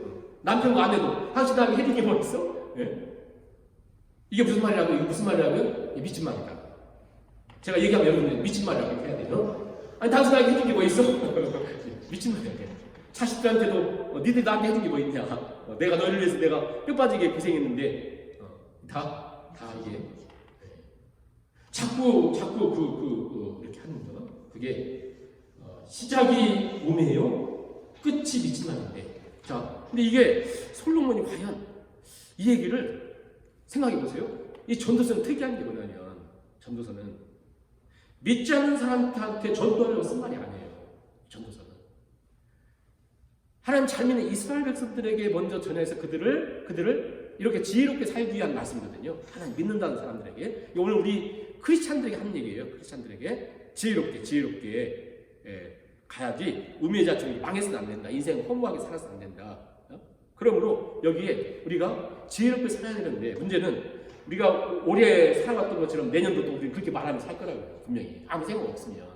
남편과 아내도 당신 나한테 해준 게 뭐 있어? 예? 이게 무슨 말이라고? 이게 무슨 말이라고요? 이게 미친 말이다. 제가 얘기하면 여러분들 미친 말이라고 해야 돼요. 아니 당신 나한테 해준 게 뭐 있어? 미친 말이야. 자식들한테도 니들 나한테 해준 게 뭐 있냐? 내가 너를 위해서 내가 뼈 빠지게 고생했는데 다 이게 자꾸 이렇게 하는 거 그게 시작이 우매해요. 끝이 미친 말인데. 자, 근데 이게 솔로몬이 과연 이 얘기를 생각해 보세요. 이 전도서는 특이한 게 뭐냐면 전도서는 믿지 않는 사람한테 전도하려고 쓴 말이 아니에요. 전도서는 하나님 잘 믿는 이스라엘 백성들에게 먼저 전해서 그들을 이렇게 지혜롭게 살기 위한 말씀이거든요. 하나님 믿는다는 사람들에게. 오늘 우리 크리스찬들에게 하는 얘기예요. 크리스찬들에게 지혜롭게 가야지 우매자처럼 망해서는 안 된다. 인생 허무하게 살아서는 안 된다. 그러므로 여기에 우리가 지혜롭게 살아야 되는데 문제는 우리가 올해 살아왔던 것처럼 내년도 또 우리 그렇게 말하면 살 거라고요. 분명히 아무 생각 없으면.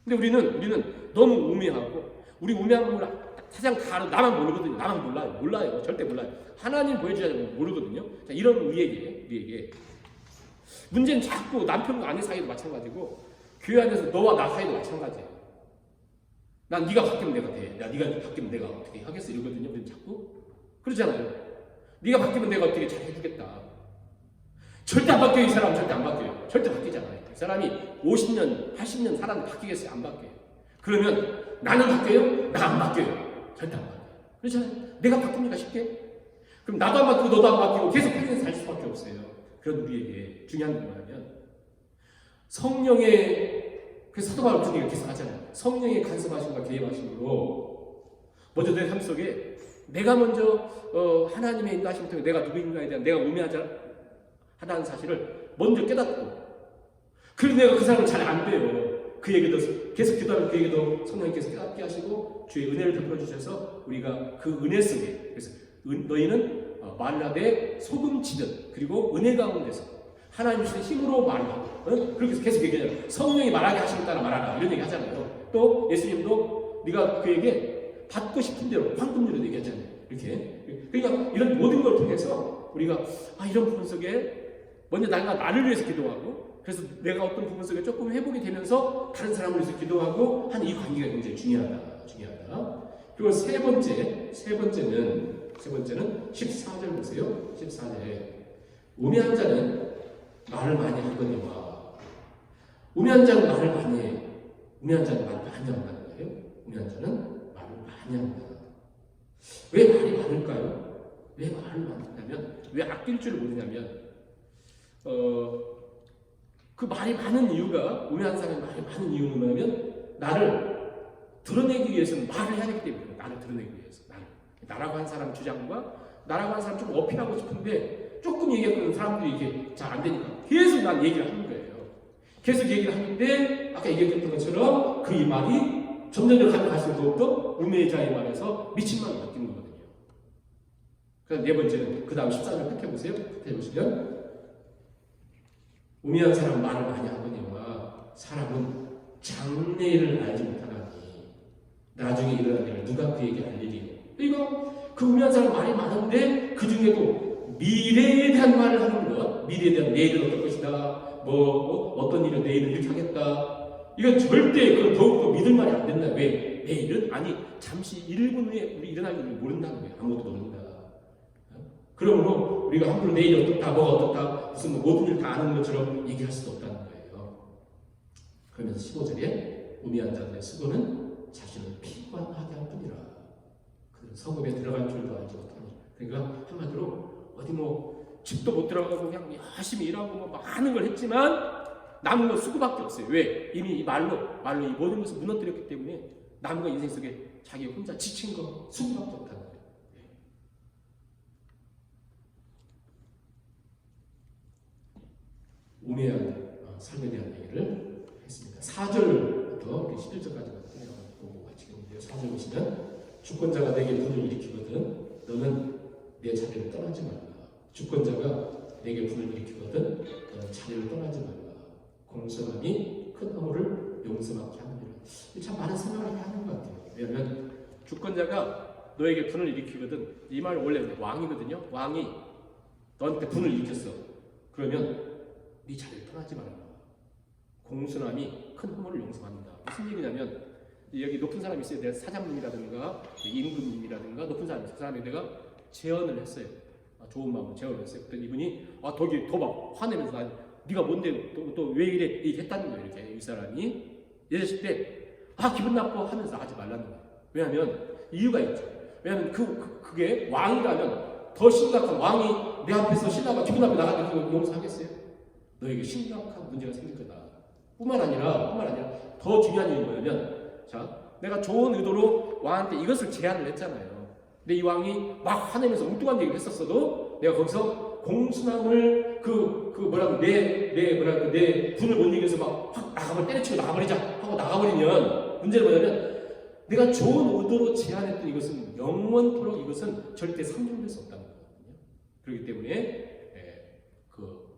근데 우리는 너무 우매하고 우리 우매한 걸 사장 다 알아. 나만 모르거든요. 나만 몰라요. 절대 몰라요. 하나님 보여주지 않으면 모르거든요. 자, 이런 우리에게 문제는 자꾸 남편과 아내 사이도 마찬가지고 교회 안에서 너와 나 사이도 마찬가지예요. 난 네가 바뀌면 내가 돼. 네가 바뀌면 내가 어떻게 하겠어 이러거든요. 우리는 자꾸 그러잖아요. 네가 바뀌면 내가 어떻게 잘 해주겠다. 절대 안 바뀌어요. 이 사람 절대 안 바뀌어요. 절대 바뀌지 않아요. 이 사람이 50년, 80년 살았는데 바뀌겠어요? 안 바뀌어요. 그러면 나는 바뀌어요? 나 안 바뀌어요. 절대 안 바뀌어요. 그렇잖아요. 내가 바뀝니까 쉽게? 그럼 나도 안 바뀌고 너도 안 바뀌고 계속 평생 살 수밖에 없어요. 그런 우리에게 중요한 게 뭐냐면 성령의 그래서 사도 바울 같은 얘기를 계속 하잖아요. 성령의 간섭하심과 개입하심으로 먼저 내 삶 속에 내가 먼저 하나님의 인도하심을 통해 내가 누구인가에 대한 내가 우매하다는 사실을 먼저 깨닫고 그리고 내가 그 사람을 잘 안 돼요. 그에게도 계속 기도하면 그에게도 성령님께서 깨닫게 하시고 주의 은혜를 베풀어 주셔서 우리가 그 은혜 속에 그래서 너희는 말라되 소금 지듯 그리고 은혜 가운데서 하나님 주신 힘으로 말하고 그렇게 계속 얘기하잖아요. 성령이 말하게 하시면 따라 말하라 이런 얘기 하잖아요. 또 예수님도 네가 그에게 받고 싶은 대로 황금률로 얘기하잖아요. 이렇게 그러니까 이런 모든 걸 통해서 우리가 이런 부분 속에 먼저 나를 위해서 기도하고 그래서 내가 어떤 부분 속에 조금 회복이 되면서 다른 사람을 위해서 기도하고 하는 이 관계가 굉장히 중요하다. 그리고 세 번째는 14절 보세요. 14절에 우매한 자는 말을 많이 하거니와 우매한 자는 말을 많이 해. 우매한 자는 말을 많이 한다는 거예요. 우매한 자는 말을 많이 한다. 왜 말이 많을까요? 왜 말을 많냐면 왜 아낄 줄 모르냐면 그 말이 많은 이유가 우매한 사람의 말이 많은 이유는 뭐냐면 나를 드러내기 위해서는 말을 해야 되기 때문에 나를 드러내기 위해서 나라고 한 사람 주장과 나라고 한 사람 좀 어필하고 싶은데 조금 얘기했던 사람들이 이게 잘 안 되니까 계속 난 얘기를 하는 거예요. 계속 얘기를 하는데 아까 얘기했던 것처럼 그 이 말이 점점 갈수록 우매자의 말에서 미친 말로 바뀌는 거거든요. 그래서 네 번째는 그 다음 14절 끝에 보세요. 끝에 보시면 우매한 사람은 말을 많이 하거니와 사람은 장래를 알지 못하나니 나중에 일어날 일을 누가 그에게 알리리요. 그러니까 그 우매한 사람 말이 많은데 그 중에도 미래에 대한 말을 하는 것, 미래에 대한 내일은 어떨 것이다, 어떤 일을 내일은 이렇게 하겠다. 이건 절대 그건 더욱더 믿을 말이 안 된다. 왜? 내일은 아니 잠시 1분 후에 우리 일어날 일을 모른다는 거예요. 아무것도 모른다. 그러므로 우리가 함부로 내일이 어떻다, 뭐가 어떻다, 무슨 모든 일 다 아는 것처럼 얘기할 수도 없다는 거예요. 그러면서 15절에 우매한 자들의 수고는 자신을 피관하게 할 뿐이라. 그들은 성읍에 들어갈 줄도 알지 못하니. 그러니까 한마디로 어디 집도 못 들어가고 그냥 열심히 일하고 많은 걸 했지만 남은 건 수고밖에 없어요. 왜? 이미 이 말로 이 모든 것을 무너뜨렸기 때문에 남은 건 인생 속에 자기 혼자 지친 거 수고밖에 없다는 거예요. 우매한 삶에 대한 얘기를 했습니다. 4절부터 11절까지 보고 마치겠는데요. 4절 보시면 주권자가 내게 분을 일으키거든 너는 내 자리를 떠나지 말라. 주권자가 내게 분을 일으키거든 너는 자리를 떠나지 말라. 공손함이 큰 허물을 용서받게 하느니라. 참 많은 생각을 해야 하는 것 같아요. 왜냐하면 주권자가 너에게 분을 일으키거든. 이 말 원래 왕이거든요. 왕이 너한테 분을 일으켰어. 그러면 네 자리를 떠나지 말아라. 공순함이 큰 허물을 용서합니다. 무슨 얘기냐면 여기 높은 사람이 있어요. 내가 사장님이라든가 임금님이라든가 높은 사람이 있어요. 그 사람이 내가 제언을 했어요. 좋은 마음으로 제언을 했어요. 그랬더니 이분이 더 막 화내면서 난 네가 뭔데 또 왜 이래 얘기했다는 거예요. 이렇게 이 사람이 이랬을 때 기분 나빠 하면서 하지 말라는 거예요. 왜냐하면 이유가 있죠. 왜냐하면 그게 왕이라면 더 심각한 왕이 내 앞에서 신하가 기분 나쁘게 나가는데 그거 용서하겠어요? 너에게 심각한 문제가 생길 거다. 뿐만 아니라 더 중요한 일이 뭐냐면 내가 좋은 의도로 왕한테 이것을 제안을 했잖아요. 근데 이 왕이 막 화내면서 엉뚱한 얘기를 했었어도 내가 거기서 공순함을 내 분을 못 이겨서 막 확 나가버리 때려치고 나가버리자 하고 나가버리면 문제는 뭐냐면 내가 좋은 의도로 제안했던 이것은 영원토록 이것은 절대 상정될 수 없다는 거거든요. 그렇기 때문에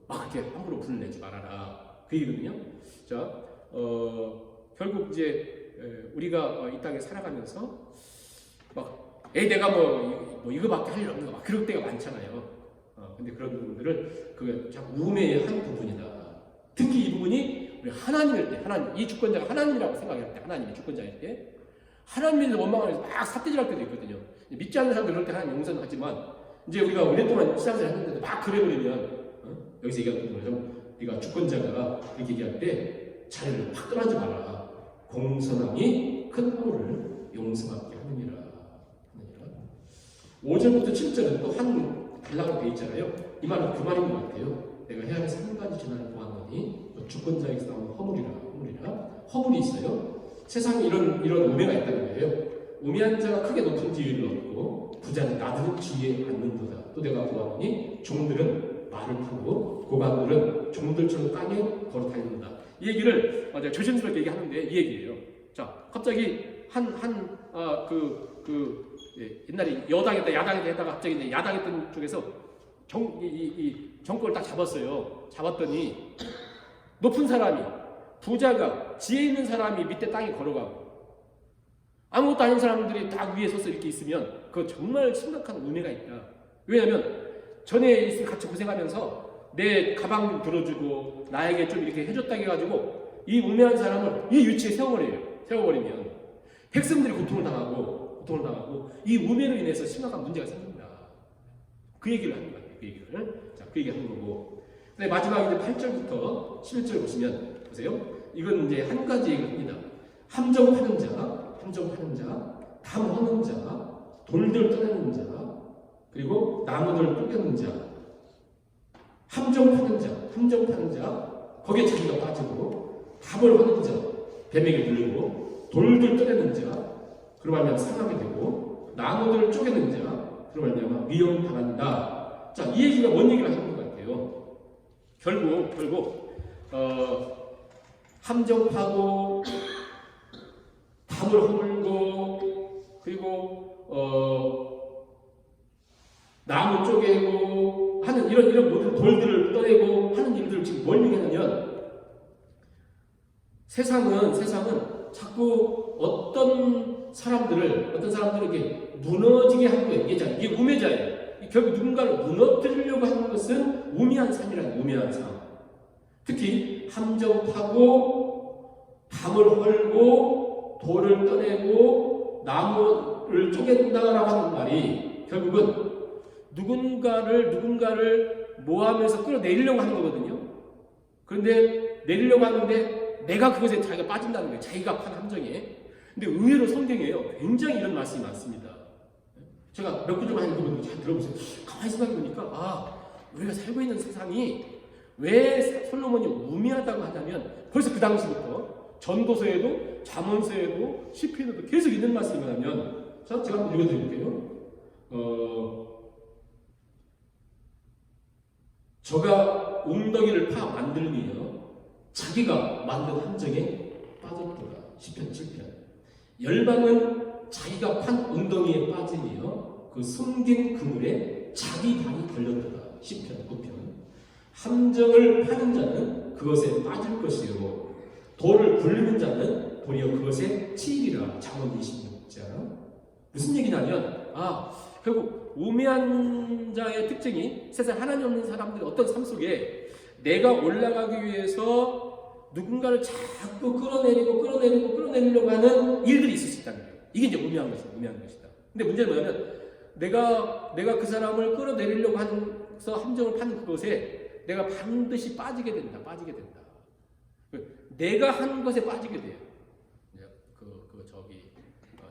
막 이렇게 함부로 분을 내지 말아라 그 얘기거든요. 결국 이제 우리가 이 땅에 살아가면서 내가 이거밖에 할 일 없는 거 막 그럴 때가 많잖아요. 근데 그런 부분들을 그게 자꾸 우매의 한 부분이다. 특히 이 부분이 우리 하나님일 때, 이 주권자가 하나님이라고 생각할 때, 하나님이 주권자일 때, 하나님을 원망하면서 막 삿대질할 때도 있거든요. 믿지 않는 사람들 그럴 때 하나님 용서하지만 이제 우리가 오랫동안 신앙생활 했는데도 막 그래버리면 여기서 얘기하는 거죠. 네가 주권자가 이렇게 얘기할 때 자리를 확 떠나지 마라. 공선함이 큰 허물을 용서받게 하느니라. 5절부터 7절은 또 한 단락으로 되어 있잖아요. 이 말은 그 말인 것 같아요. 내가 해안에 3가지 재난을 보았노니 주권자에게서 나온 허물이 있어요. 세상에 이런 우매가 있다는 거예요. 우매한 자가 크게 높은 지위를 얻고 부자는 나드는 지위에 앉는도다. 또 내가 보았노니 종들은 말을 타고 고관들은 종들처럼 땅에 걸어 다닌다. 이 얘기를 조심스럽게 얘기하는데 이 얘기예요. 갑자기 옛날에 여당에다 야당에다 했다가 갑자기 이제 야당했던 쪽에서 정권을 딱 잡았어요. 잡았더니 높은 사람이 부자가 지혜 있는 사람이 밑에 땅에 걸어가고 아무것도 아닌 사람들이 딱 위에 서서 이렇게 있으면 그거 정말 심각한 은혜가 있다. 왜냐하면 전에 있으면 같이 고생하면서 내 가방 들어주고 나에게 좀 이렇게 해줬다 해가지고 이 우매한 사람을 이 위치에 세워버리면 백성들이 고통을 당하고 이 우매로 인해서 심각한 문제가 생긴다. 그 얘기를 하는 거예요. 그 얘기 하는 거고. 근데 마지막 이제 8절부터 11절 보시면 보세요. 이건 이제 한 가지 얘기입니다. 함정하는 자, 담하는 자, 돌들 떠내는 자, 그리고 나무들 쪼개는 자, 함정하는 자, 거기에 자기가 빠지고 담을 하는 자, 뱀에게 물리고 돌들 떠내는 자, 그러면 상하게 되고 나무들을 쪼개는 자, 그러면 위험당한다. 이 얘기가 뭔 얘기를 하는 것 같아요. 결국 함정하고 담을 허물고 그리고 나무 쪼개고 하는 이런 모든 돌들을 떠내고 하는 일들을 지금 뭘 얘기하냐면 세상은 자꾸 어떤 사람들에게 무너지게 하는 거예요. 이게 우매자예요. 결국 누군가를 무너뜨리려고 하는 것은 우매한 삶이라는 우매한 삶. 특히 함정하고 담을 헐고 돌을 떠내고 나무를 쪼갠다라고 하는 말이 결국은 누군가를 모함해서 끌어내리려고 하는 거거든요. 그런데 내리려고 하는데 내가 그것에 자기가 빠진다는 거예요. 자기가 판 함정에. 근데 의외로 성경에요. 굉장히 이런 말씀이 많습니다. 제가 몇 구절만 읽어보면 잘 들어보세요. 가만히 생각해 보니까 우리가 살고 있는 세상이 왜 솔로몬이 우매하다고 하냐면 벌써 그 당시부터 전도서에도 잠언서에도 시편에도 계속 있는 말씀이 뭐냐면 제가 한번 읽어드릴게요. 저가 웅덩이를 파 만들며 자기가 만든 함정에 빠졌도다. 시편 7편. 열방은 자기가 판 웅덩이에 빠지며 그 숨긴 그물에 자기 발이 걸렸도다. 시편 9편. 함정을 파는 자는 그것에 빠질 것이요 돌을 굴리는 자는 도리어 그것의 치일이라. 잠언 26장. 무슨 얘기냐면 결국 우매한 자의 특징이 세상 하나님 없는 사람들이 어떤 삶 속에 내가 올라가기 위해서 누군가를 자꾸 끌어내리려고 하는 일들이 있을 수 있다는 거예요. 이게 이제 우매한 것이다. 근데 문제는 뭐냐면 내가 그 사람을 끌어내리려고 해서 함정을 파는 그것에 내가 반드시 빠지게 된다. 내가 한 것에 빠지게 돼요.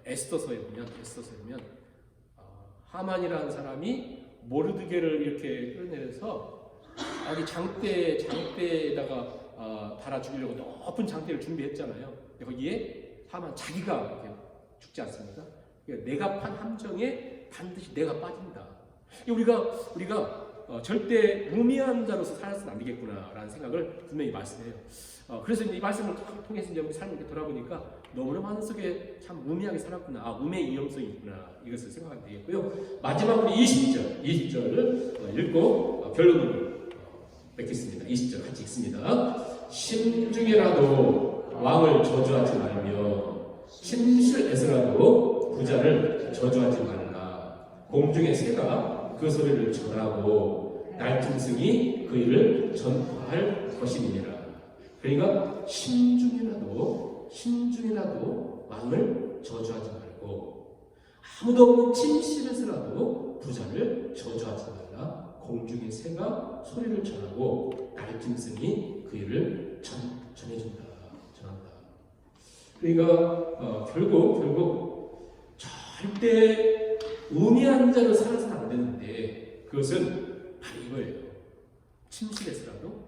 에스더서에 보면 하만이라는 사람이 모르드게를 이렇게 끌어내려서 여기 장대에다가 달아 죽이려고 높은 장대를 준비했잖아요. 거기에 하만 자기가 이렇게 죽지 않습니까? 그러니까 내가 판 함정에 반드시 내가 빠진다. 우리가 절대 무미한 자로서 살아서는 안 되겠구나라는 생각을 분명히 말씀해요. 그래서 이 말씀을 통해서 이제 우리 삶을 이렇게 돌아보니까 너무나 많은 속에 참 무미하게 살았구나. 우매의 위험성이 있구나. 이것을 생각하게 되겠고요. 마지막으로 20절을 읽고 결론을 맺겠습니다. 20절 같이 읽습니다. 심중에라도 왕을 저주하지 말며 침실에서라도 부자를 저주하지 말라. 공중의 새가 그 소리를 전하고 날짐승이 그 일을 전파할 것이니라. 그러니까 심중에라도 왕을 저주하지 말고 아무도 없는 침실에서라도 부자를 저주하지 말라. 공중의 새가 소리를 전하고 날짐승이 그 일을 전한다. 그러니까 결국 절대 우매한 자로 살아서는 안 되는데 그것은 바로 이거예요. 침실에서라도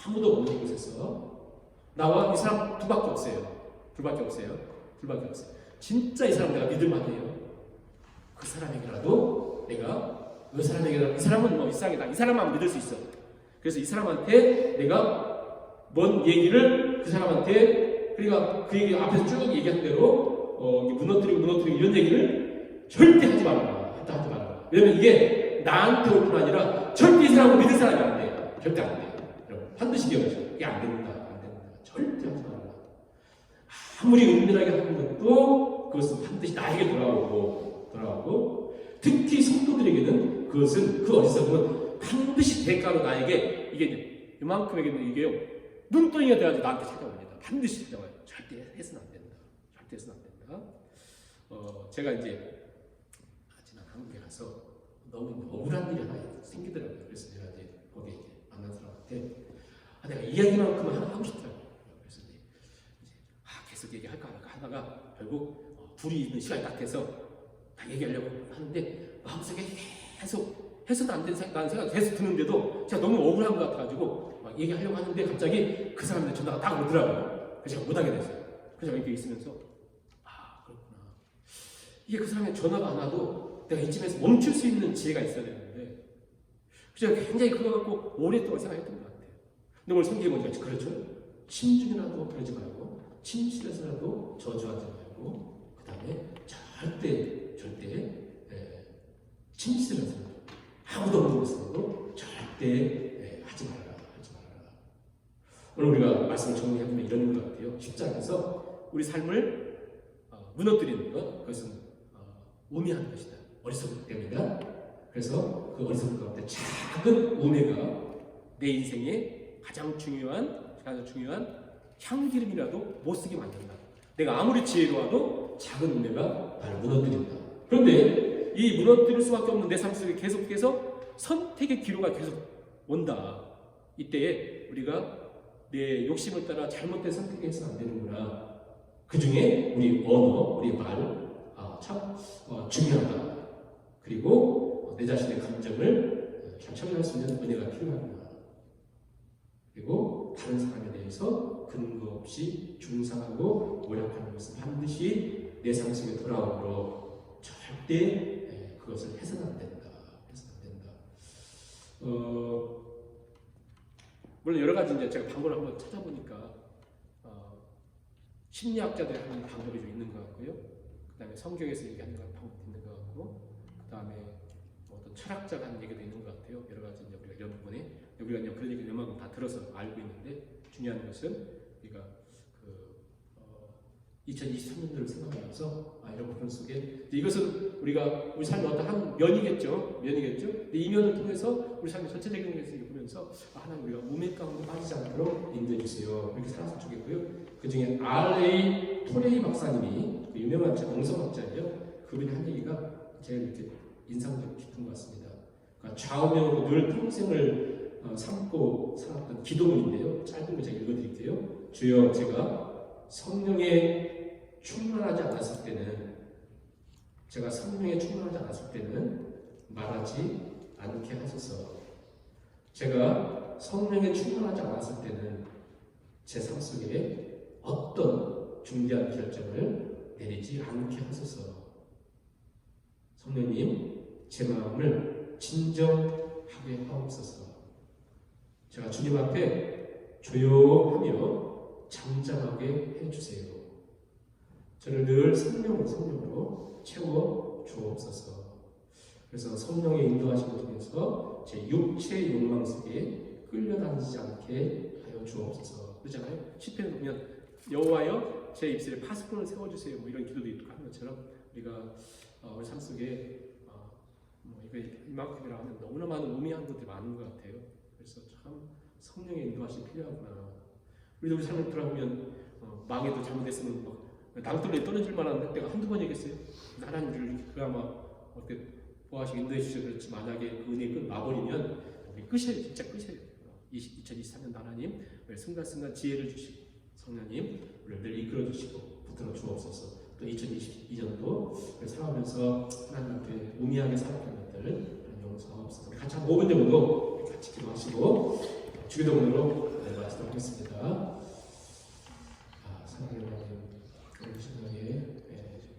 아무도 없는 곳에서 나와 이 사람 둘밖에 없어요. 진짜 이 사람 내가 믿을만해요. 그 사람에게라도 내가 이 사람은 뭐 이상이다. 이 사람만 믿을 수 있어. 그래서 이 사람한테 내가 뭔 얘기를 그 사람한테 그러니까 그 얘기 앞에서 쭉 얘기한 대로 무너뜨리고 이런 얘기를 절대 하지 말라. 왜냐면 이게 나한테 올 뿐 아니라 절대 이 사람을 믿을 사람이 안 돼요. 절대 안 돼요. 여러분 반드시 기억하세요. 이게 안 된다. 절대 하지 말라. 아무리 은밀하게 하는 것도 그것은 반드시 나에게 돌아오고 특히 성도들에게는 그것은 그 어디서든 반드시 대가로 나에게 이게 이만큼에게는 이게요 눈덩이가 돼가지고 나한테 찾아옵니다. 반드시 찾아와요. 절대 해서는 안 된다. 제가 이제 지난 한국에 가서 너무 억울한 일이 하나 생기더라고요. 그래서 제가 이제 거기에 이제 만난 사람한테 내가 이야기만큼은 하고 싶더라고요. 그래서 이제 계속 얘기할까 하다가 결국 둘이 있는 시간이 딱 돼서 다 얘기하려고 하는데 마음속에 계속 해서는 안 되는 생각이 계속 드는데도 제가 너무 억울한 것 같아가지고 막 얘기하려고 하는데 갑자기 그 사람한테 전화가 딱 오더라고요. 그래서 제가 못하게 됐어요. 그래서 이렇게 있으면서 그렇구나. 이게 그 사람의 전화가 안 와도 내가 이쯤에서 멈출 수 있는 지혜가 있어야 되는데 제가 굉장히 그거 갖고 오랫동안 생각했던 것 같아요. 근데 오늘 성경에 보니까 그렇죠. 침중이라도 그러지 말고 침실에서라도 저주하지 말고 그 다음에 절대 침실에서 아무도 없는 곳에서도 절대 하지 말아라. 오늘 우리가 말씀을 정리해보면 이런 것 같아요. 10장에서 우리 삶을 무너뜨리는 것, 그것은 우매한 것이다. 어리석기 때문이다. 그래서 그 어리석은 가운데 작은 우매가 내 인생의 가장 중요한 향기름이라도 못 쓰게 만든다. 내가 아무리 지혜로워도 작은 우매가 나를 무너뜨린다. 그런데 이 무너뜨릴 수밖에 없는 내 삶 속에 계속해서 선택의 기로가 계속 온다. 이때에 우리가 내 욕심을 따라 잘못된 선택해서는 안 되는구나. 그 중에 우리 언어, 우리 말, 참 중요하다. 그리고 내 자신의 감정을 잘 처리할 수 있는 은혜가 필요하구나. 그리고 다른 사람에 대해서 근거 없이 중상하고 모략하는 것은 반드시 내 삶 속에 돌아오므로 절대 그것을 해서는 안 된다. 물론 여러 가지 이제 제가 방법을 한번 찾아보니까 심리학자들이 하는 방법이 좀 있는 것 같고요. 그 다음에 성경에서 얘기하는 방법도 있는 것 같고, 그 다음에 어떤 철학자가 하는 얘기도 있는 것 같아요. 여러 가지 이제 우리가 이런 부분에 우리가 이제 그런 얘기 웬만큼 다 들어서 알고 있는데 중요한 것은 우리가 2023년도를 생각하면서 이런 부분 속에 이것은 우리가 우리 삶의 어떤 한 면이겠죠. 근데 이 면을 통해서 우리 삶의 전체적인 것을 보면서 하나님 우리가 우매 가운데 빠지지 않도록 인도해 주세요. 그렇게 살았으면 좋겠고요. 그 중에 R.A. 토레이 박사님이 그 유명한 영성학자예요. 그분이 한 얘기가 제가 이렇게 인상 깊은 것 같습니다. 그러니까 좌우명으로 늘 평생을 삼고 살았던 기도문인데요. 짧은 거 제가 읽어드릴게요. 주여, 제가 성령에 충만하지 않았을 때는 말하지 않게 하소서. 제가 성령에 충만하지 않았을 때는 제 삶 속에 어떤 중대한 결정을 내리지 않게 하소서. 성령님, 제 마음을 진정하게 하옵소서. 제가 주님 앞에 조용하며 잠잠하게 해주세요. 저를 늘 성령으로 채워 주옵소서. 그래서 성령의 인도하심을 통해서 제 육체의 욕망 속에 끌려다니지 않게 하여 주옵소서. 그렇잖아요. 시편에 보면 여호와여 제 입술에 파수꾼을 세워주세요. 뭐 이런 기도도 있고 하는 것처럼 우리가 우리 삶 속에 이거 이만큼이라 하면 너무나 많은 우매한 것들이 많은 것 같아요. 그래서 참 성령의 인도하심이 필요하구나. 우리 삶을 돌아보면 망해도 잘못했으면 낭떠러리에 떨어질 만한 때가 한두 번이겠어요? 하나님 우리를 그나마 어떻게 보호하시고 인도해 주셔서 그렇지, 만약에 그 은혜의 끈 놔버리면 우리 끝이에요. 진짜 끝이에요. 2023년 하나님 순간순간 지혜를 주시고 성령님 우리를 늘 이끌어 주시고 붙들어 주옵소서. 또 2022년도 살아가면서 하나님 앞에 우미하게 살았던 것들 용서하옵소서. 같이 한 5분 정도 같이 기도하시고 주기도문으로 마치도록 하겠습니다. 사랑하는 하나님, 우리 신앙에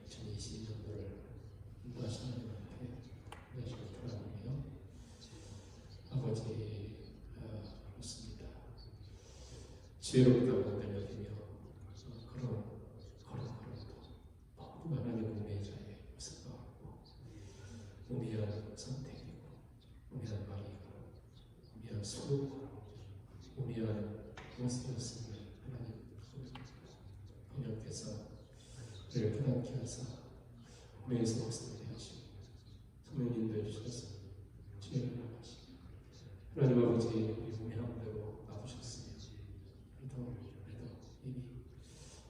2022년도를 인도하시는 하나님한테 은혜를 돌아보며 아버지 그렇습니다. 지혜롭다고 들려드리며 그런 걸음걸음도 하나님의 은혜의 자리에 있을 것 같고 우미한 선택이고 우미한 말이고 우미한 수고고 우미한 무엇이었으면 하나님 번역해서 우리를 깨닫게 하사 우리에서 목숨을 하시고 성령 인도해 주셔서 지혜를 나가시고 하나님 아버지 우리 우미한 대로 놔두셨으니 그래도 이미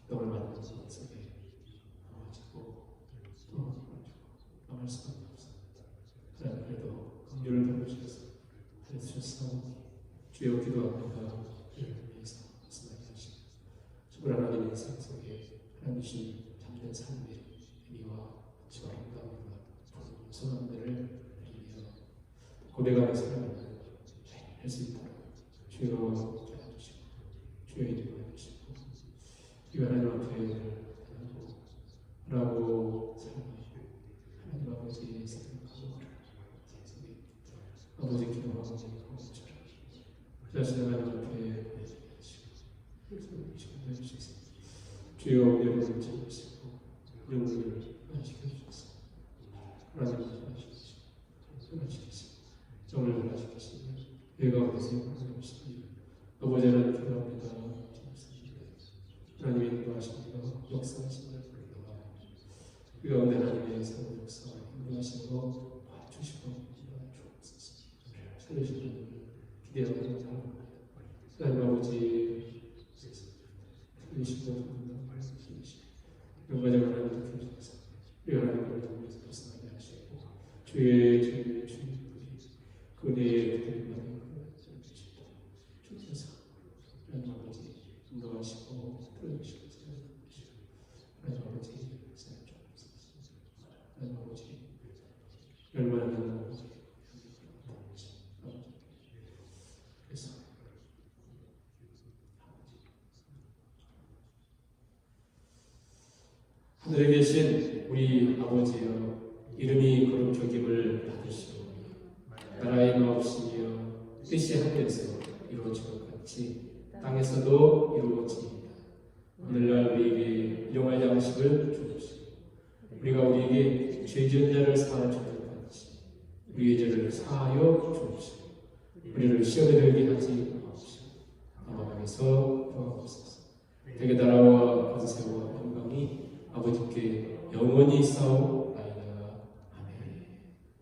너를 만난 것 속에 아버지고 또 망할 수밖에 없습니다. 하나님 그래도 긍휼을 베푸셔서 해주셨사오니 주여 기도합니다. 이를 위해서 말씀하게 하시고 주를 하나님의 인생 속에 하나님 주신 참된 삶의 의미와 가치와 아름다움과 소망들을 드리며 고백하는 사람을 할 수 있도록 주여 도와주시고 주여 인도해 주시고 주여 하나님 앞에 하라고 살아가시고 하나님 아버지의 생각하고 아버지 기도하고 그 자신 하나님 앞에 주여 우리를 지키시고 영혼을 변화시켜주소서. 하나님 변화시키시고 정을 변화시키시고 내가 어디서 변화시키시고 아버지 하나님 기도합니다. 하나님의 인도하시며 역사하시며 그 가운데 하나님의 새로운 역사 인도하시고 도와주시고 주옵소서. 살려주시는 기대하고 살아갑니다. 하나님 아버지 살리시고 이런 과정을 하나님 주셔서 우리 하나님을 통해서 벗어나게 하시고 주의 그네의 그들만의 주셔서 하나님 아버지 인도하시고 들어주시고 하나님 아버지 하나님 아버지 열만한 아버지 그래서 하늘에 계신 우리 아버지여 이름이 거룩하기를 받으시오. 나라의 마옵시며 뜻이 하늘에서 이루어진 것 같이 땅에서도 이루어지이다. 오늘날 우리에게 일용할 양식을 주옵시오. 우리가 우리에게 죄 지은 자를 사하여 주는 같이 우리의 죄를 사하여 주옵시오. 우리를 시험에 들게 하지 마옵시오. 다만 땅에서 구하옵소서. 대개 나라와 권세와 영광이 영원히 있사오